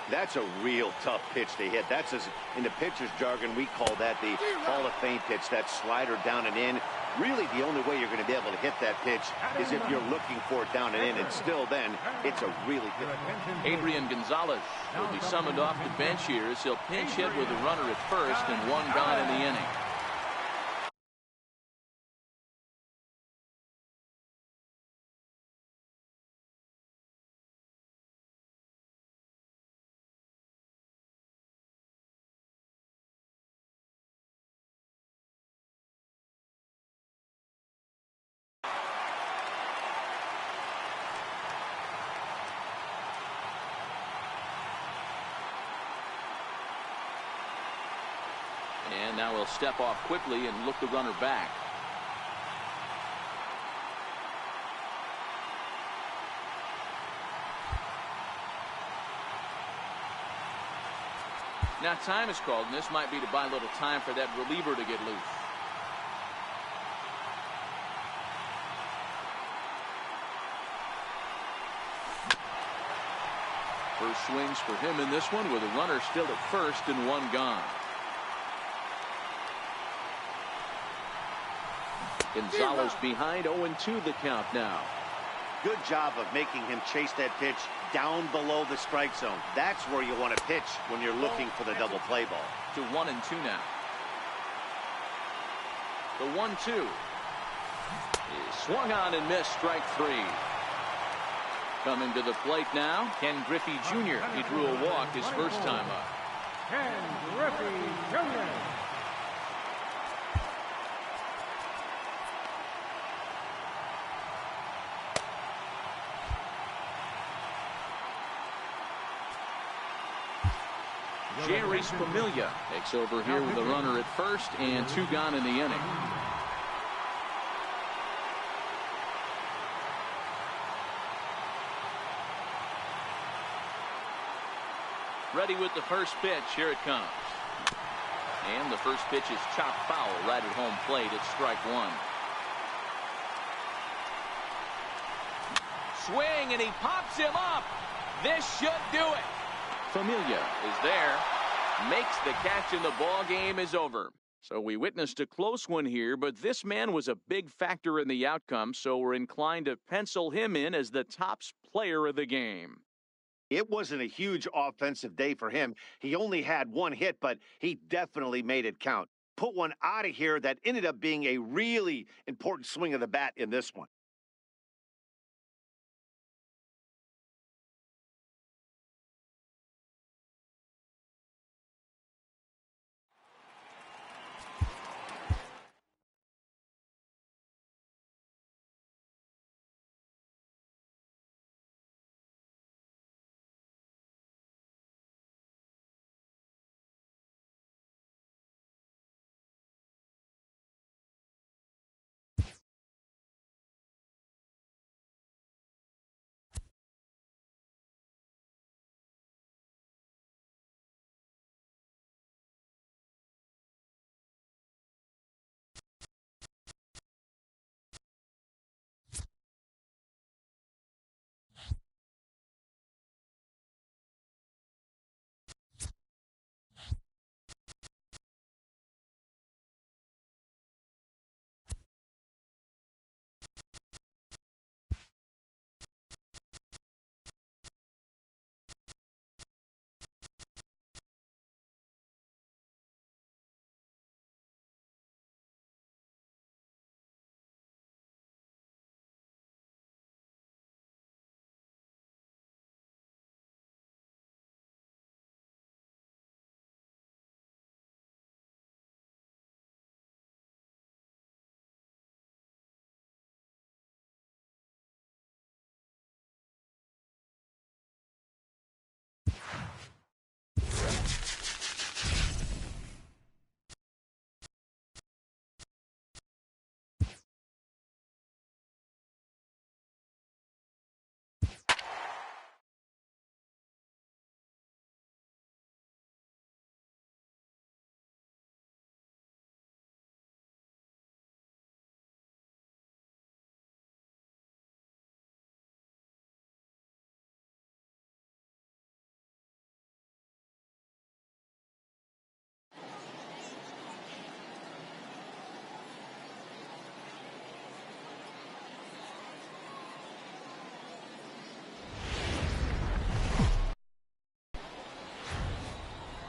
That's a real tough pitch to hit. That's, in the pitcher's jargon, we call that the Hall of Fame pitch, that slider down and in. Really, the only way you're going to be able to hit that pitch is if you're looking for it down and in, and still then, it's a really good one. Adrian Gonzalez will be summoned off the bench here as he'll pinch hit with a runner at first and one gone in the inning. And now he'll step off quickly and look the runner back. Now time is called, and this might be to buy a little time for that reliever to get loose. First swings for him in this one with a runner still at first and one gone. Gonzalez behind, 0-2 the count now. Good job of making him chase that pitch down below the strike zone. That's where you want to pitch when you're looking for the double play ball. To 1-2 now. The 1-2 is swung on and missed, strike 3. Coming to the plate now, Ken Griffey Jr. He drew a walk his first time up. Ken Griffey Jr. Jeurys Familia takes over here with a runner at first and 2 gone in the inning. Ready with the first pitch. Here it comes. And the first pitch is chopped foul right at home plate. It's strike 1. Swing, and he pops him up. This should do it. Familia is there, makes the catch, and the ball game is over. So we witnessed a close one here, but this man was a big factor in the outcome, so we're inclined to pencil him in as the top player of the game. It wasn't a huge offensive day for him. He only had 1 hit, but he definitely made it count. Put one out of here that ended up being a really important swing of the bat in this one.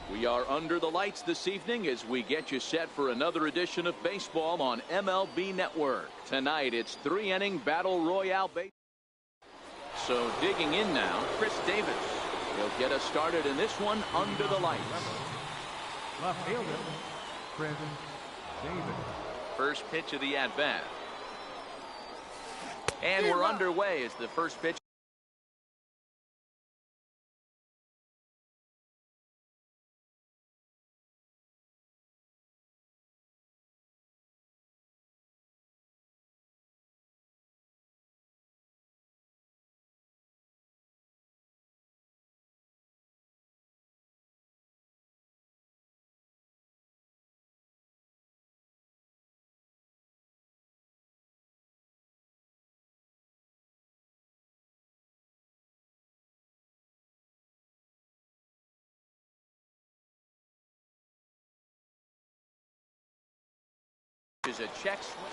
We are under the lights this evening as we get you set for another edition of baseball on MLB Network. Tonight, it's 3-inning battle royale baseball. So digging in now, Chris Davis. He'll get us started in this one under the lights. Left fielder, Chris Davis. First pitch of the at-bat. And we're underway as the first pitch. Is a check swing.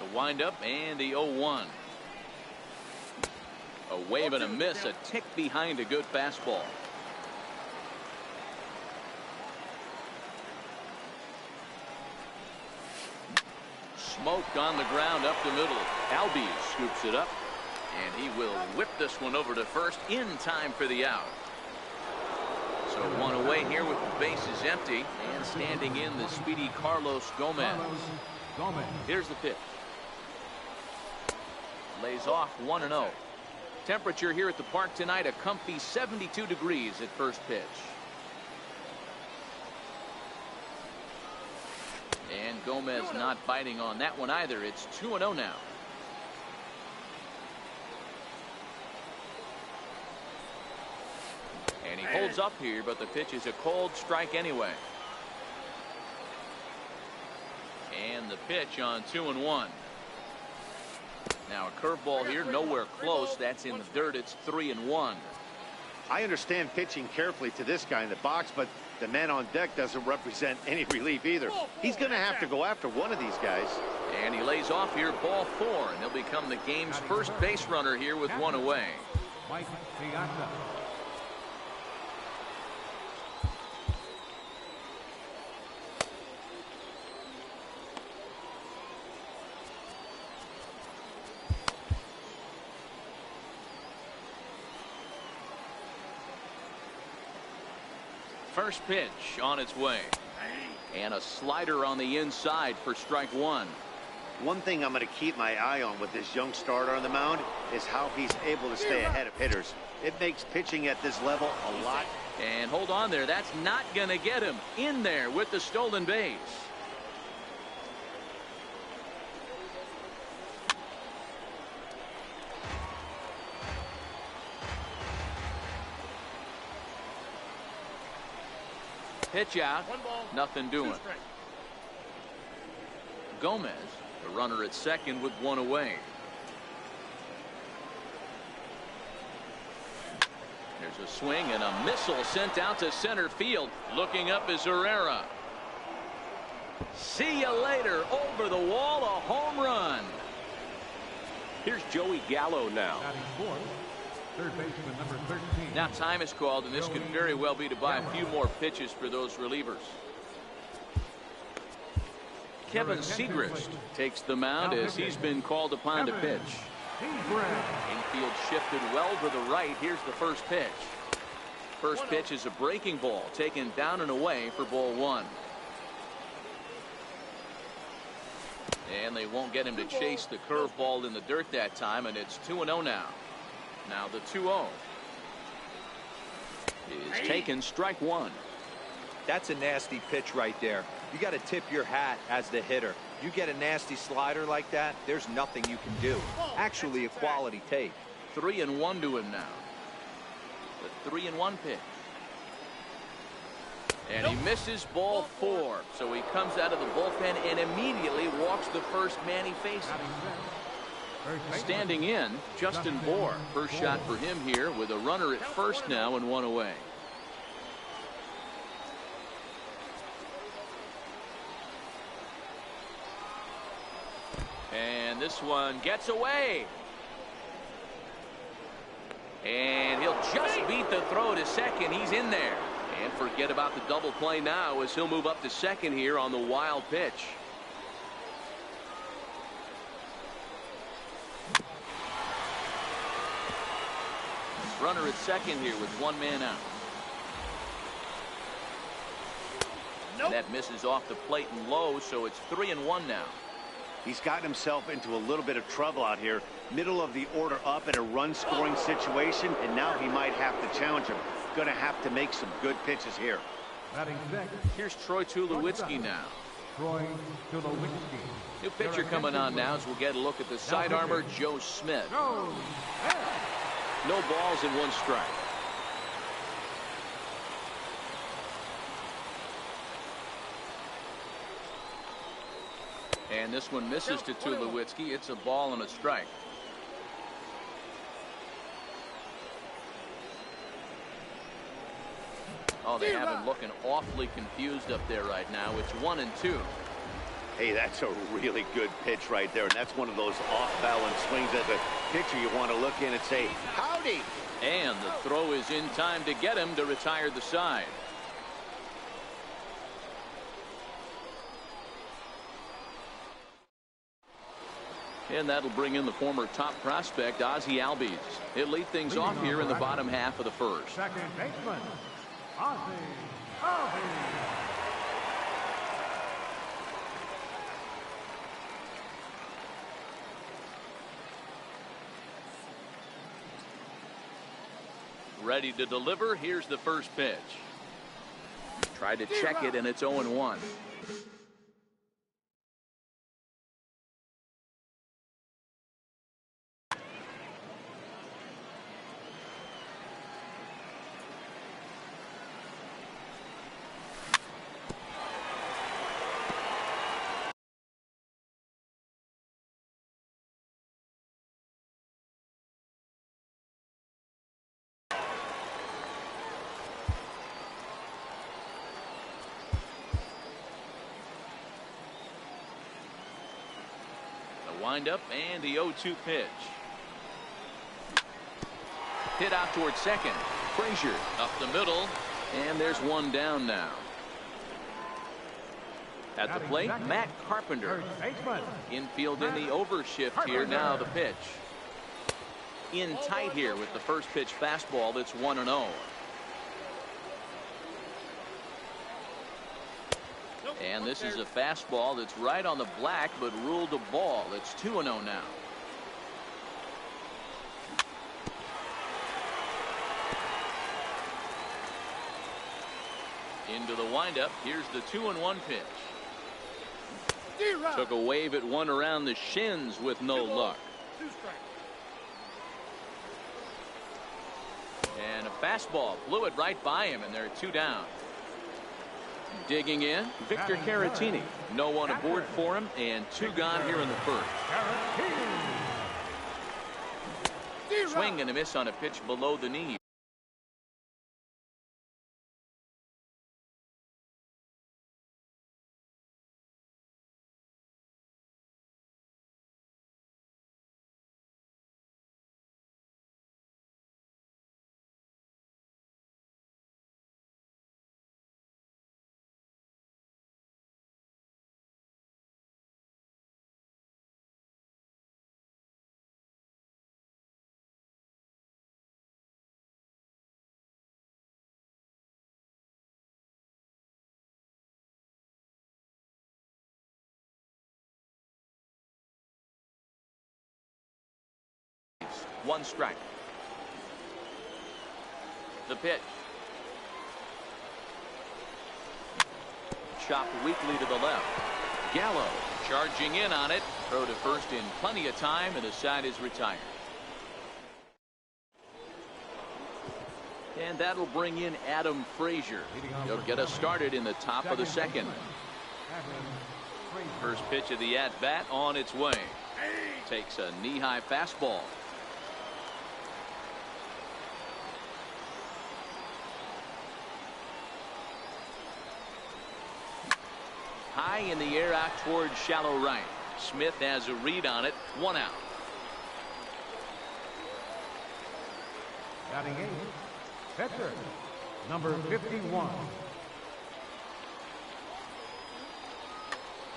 The windup and the 0-1. A wave and a miss, a tick behind a good fastball. Smoke on the ground up the middle. Albies scoops it up, and he will whip this one over to first in time for the out. So one away here with the bases empty, and standing in the speedy Carlos Gomez. Here's the pitch. Lays off 1-0. Temperature here at the park tonight, a comfy 72 degrees at first pitch. And Gomez not biting on that one either. It's 2-0 now. And he holds up here, but the pitch is a cold strike anyway. And the pitch on 2-1. Now a curveball here, nowhere close. That's in the dirt. It's 3-1. I understand pitching carefully to this guy in the box, but the man on deck doesn't represent any relief either. He's going to have to go after one of these guys. And he lays off here, ball 4, and he'll become the game's first base runner here with one away. Mike Piazza. First pitch on its way. And a slider on the inside for strike 1. One thing I'm going to keep my eye on with this young starter on the mound is how he's able to stay ahead of hitters. It makes pitching at this level a lot. And hold on there. That's not going to get him in there with the stolen base. Pitch out. Nothing doing. Gomez, the runner at second with one away. There's a swing and a missile sent out to center field. Looking up is Herrera. See you later. Over the wall, a home run. Here's Joey Gallo now. Third baseman number 13. Now time is called, and this could very well be to buy a few more pitches for those relievers. Kevin Segrist takes the mound as he's been called upon to pitch. Infield shifted well to the right. Here's the first pitch. First pitch is a breaking ball taken down and away for ball 1. And they won't get him to chase the curveball in the dirt that time, and it's 2-0 now. Now the 2-0 is taken, strike 1. That's a nasty pitch right there. You got to tip your hat as the hitter. You get a nasty slider like that, there's nothing you can do. Actually a quality take. 3-1 to him now. The 3-1 pitch. And he misses ball 4. So he comes out of the bullpen and immediately walks the first man he faces. Standing in, Justin Bour. First shot for him here with a runner at first now and one away. And this one gets away. And he'll just beat the throw to second. He's in there. And forget about the double play now as he'll move up to second here on the wild pitch. Runner at second here with one man out. That misses off the plate and low, so it's 3-1 now. He's gotten himself into a little bit of trouble out here. Middle of the order up in a run-scoring situation, and now he might have to challenge him. Going to have to make some good pitches here. Here's Troy Tulowitzki now. Troy Tulowitzki. New pitcher coming on now as we'll get a look at the side armor, Joe Smith. No balls and 1 strike. And this one misses to Tulowitzki. It's a ball and a strike. Oh, they have him looking awfully confused up there right now. It's 1-2. Hey, that's a really good pitch right there, and that's one of those off-balance swings as a pitcher you want to look in and say, howdy! And the throw is in time to get him to retire the side. And that'll bring in the former top prospect, Ozzie Albies. He'll lead things off here in the bottom half of the first. Second baseman, Ozzie Albies. Ready to deliver. Here's the first pitch. Tried to check it, and it's 0-1. Windup and the 0-2 pitch. Hit out towards second. Frazier up the middle, and there's one down now. At the plate, Matt Carpenter. Infield in the overshift here. Now the pitch. In tight here with the first pitch fastball. That's 1-0. And this is a fastball that's right on the black, but ruled a ball. It's 2-0 now. Into the windup. Here's the 2-1 pitch. Took a wave at one around the shins with no luck. And a fastball blew it right by him, and there are two down. Digging in, Victor Caratini. No one aboard for him, and two gone here in the first. Swing and a miss on a pitch below the knee. One strike. The pitch. Chopped weakly to the left. Gallo charging in on it. Throw to first in plenty of time, and the side is retired. And that'll bring in Adam Frazier. He'll get us started in the top of the second. First pitch of the at-bat on its way. Takes a knee-high fastball. High in the air out towards shallow right. Smith has a read on it. One out. Batting eighth, pitcher, number 51.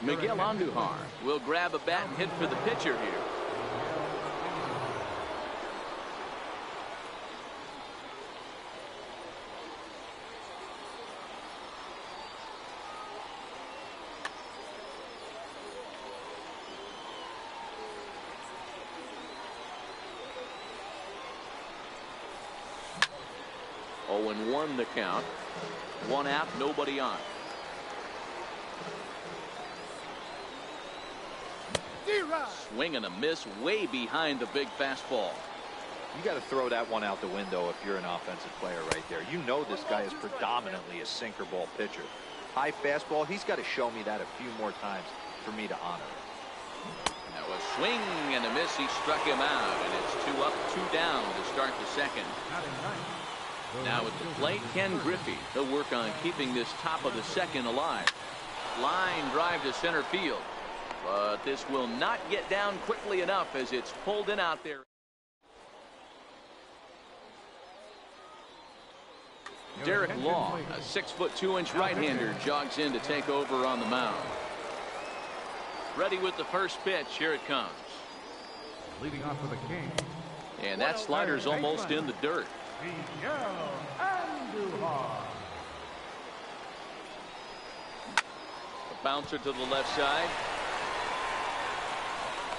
Miguel Andujar will grab a bat and hit for the pitcher here. And one the count. One out, nobody on. Swing and a miss way behind the big fastball. You got to throw that one out the window if you're an offensive player right there. You know this guy is predominantly a sinker ball pitcher. High fastball, he's got to show me that a few more times for me to honor it. Now a swing and a miss. He struck him out, and it's 2 up, 2 down to start the second. Now at the plate, Ken Griffey. He'll work on keeping this top of the second alive. Line drive to center field. But this will not get down quickly enough as it's pulled in out there. Derek Law, a 6'2" right-hander, jogs in to take over on the mound. Ready with the first pitch. Here it comes. Leading off for the King. And that slider's almost in the dirt. Miguel Andujar. A bouncer to the left side.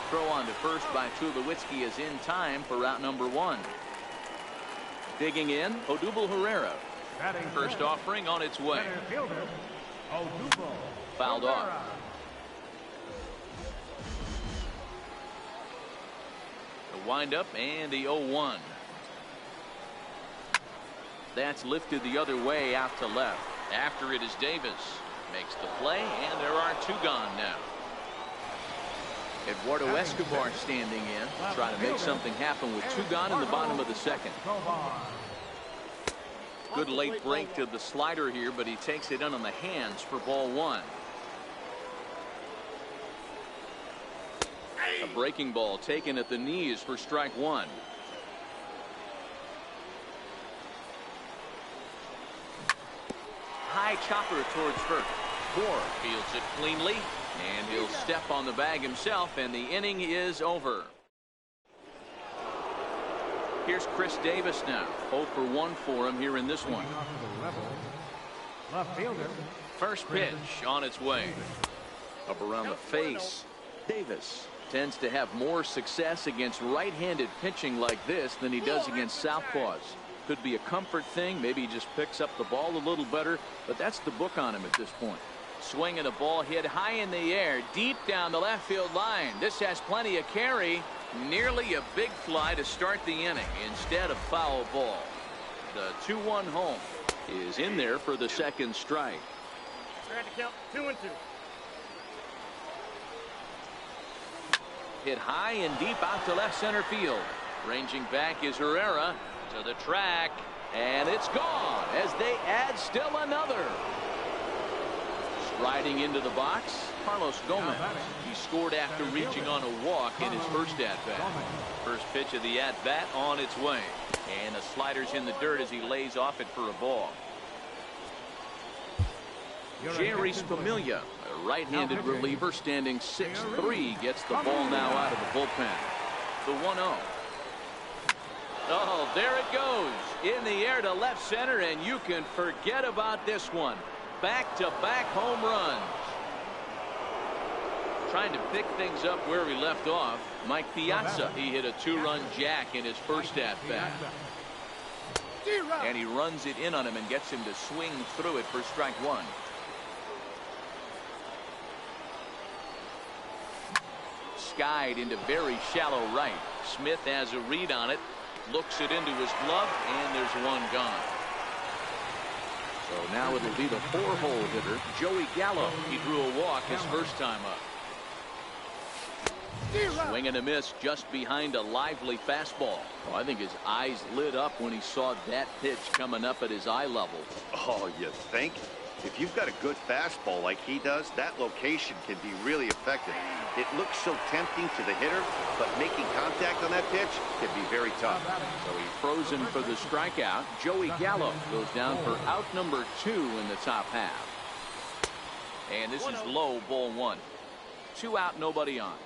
Throw on to first by Tulowitzki is in time for route number 1. digging in, Odubel Herrera. First offering on its way. Fouled off. The windup and the 0-1. That's lifted the other way out to left. After it is Davis. Makes the play, and there are two gone now. Eduardo Escobar standing in, trying to make something happen with two gone in the bottom of the second. Good late break to the slider here, but he takes it in on the hands for ball one. A breaking ball taken at the knees for strike one. High chopper towards first. Moore fields it cleanly, and he'll step on the bag himself, and the inning is over. Here's Chris Davis now. 0 for 1 for him here in this one. First pitch on its way. Up around the face. Davis tends to have more success against right-handed pitching like this than he does against southpaws. Could be a comfort thing. Maybe he just picks up the ball a little better, but that's the book on him at this point. Swinging a ball hit high in the air, deep down the left field line. This has plenty of carry. Nearly a big fly to start the inning instead of foul ball. The 2-1 home is in there for the second strike. Trying to count 2-2. Hit high and deep out to left center field. Ranging back is Herrera to the track, and it's gone as they add still another. Striding into the box, Carlos Gomez. He scored after reaching on a walk in his first at-bat. First pitch of the at-bat on its way. And the slider's in the dirt as he lays off it for a ball. Jerry Familia, a right-handed reliever standing 6'3", gets the ball now out of the bullpen. The 1-0. Oh, there it goes. In the air to left center, and you can forget about this one. Back-to-back home runs. Trying to pick things up where he left off. Mike Piazza, he hit a 2-run jack in his first at-bat. And he runs it in on him and gets him to swing through it for strike one. Skied into very shallow right. Smith has a read on it. Looks it into his glove, and there's one gone. So now it'll be the 4-hole hitter, Joey Gallo. He drew a walk his first time up. Swing and a miss just behind a lively fastball. I think his eyes lit up when he saw that pitch coming up at his eye level. Oh, you think? If you've got a good fastball like he does, that location can be really effective. It looks so tempting to the hitter, but making contact on that pitch can be very tough. So he's frozen for the strikeout. Joey Gallo goes down for out number 2 in the top half. And this is low, ball 1. 2 out, nobody on.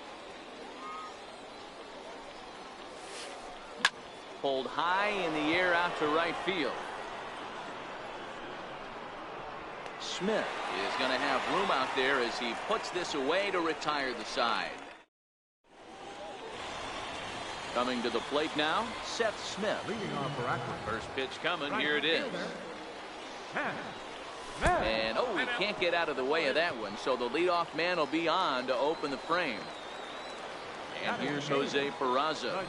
Pulled high in the air out to right field. Smith is going to have room out there as he puts this away to retire the side. Coming to the plate now, Seth Smith. First pitch coming. Here it is. And oh, he can't get out of the way of that one, so the leadoff man will be on to open the frame. And here's Jose Peraza.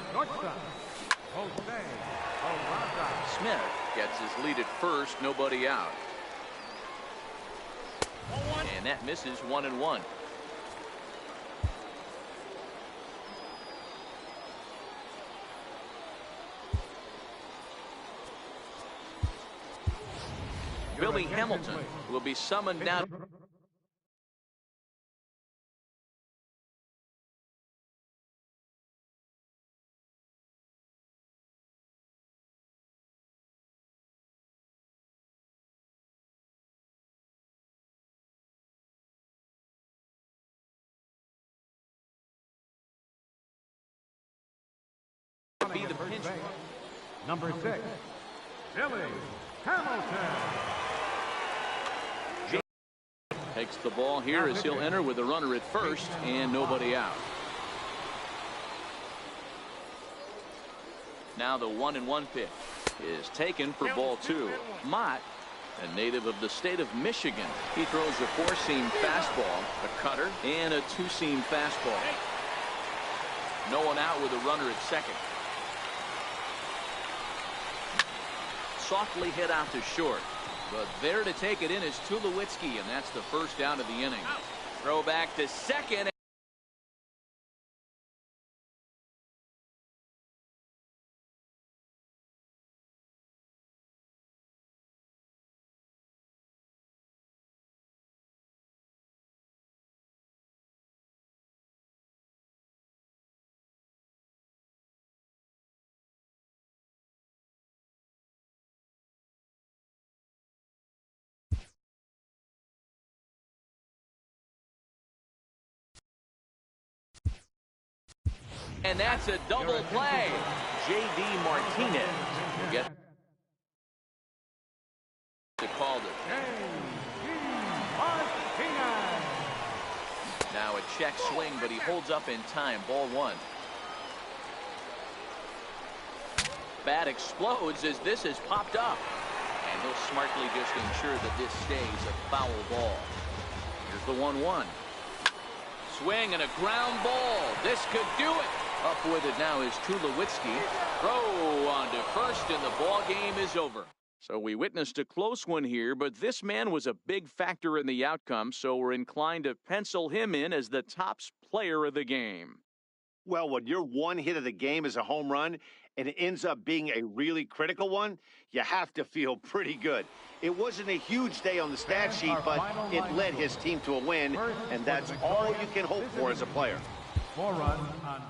Smith gets his lead at first, nobody out. And that misses 1-1. Billy Hamilton will be summoned down. Be the pinch. Number 6, Billy Hamilton. Takes the ball here as he'll enter with a runner at first and nobody out. Now the 1-1 pitch. is taken for ball 2. Mott, a native of the state of Michigan. He throws a 4-seam fastball, a cutter, and a 2-seam fastball. No one out with a runner at second. Softly hit out to short. But there to take it in is Tulowitzki, and that's the first down of the inning. Throw back to second. And that's a double play. J.D. Martinez will get to Calder. Now a check swing, but he holds up in time. Ball 1. Bat explodes as this is popped up. And he'll smartly just ensure that this stays a foul ball. Here's the 1-1. Swing and a ground ball. This could do it. Up with it now is Tulowitzki. Throw on to first, and the ball game is over. So we witnessed a close one here, but this man was a big factor in the outcome, so we're inclined to pencil him in as the top player of the game. Well, when your one hit of the game is a home run and it ends up being a really critical one, you have to feel pretty good. It wasn't a huge day on the stat sheet, but it led his team to a win, and that's all you can hope for as a player. 4 runs on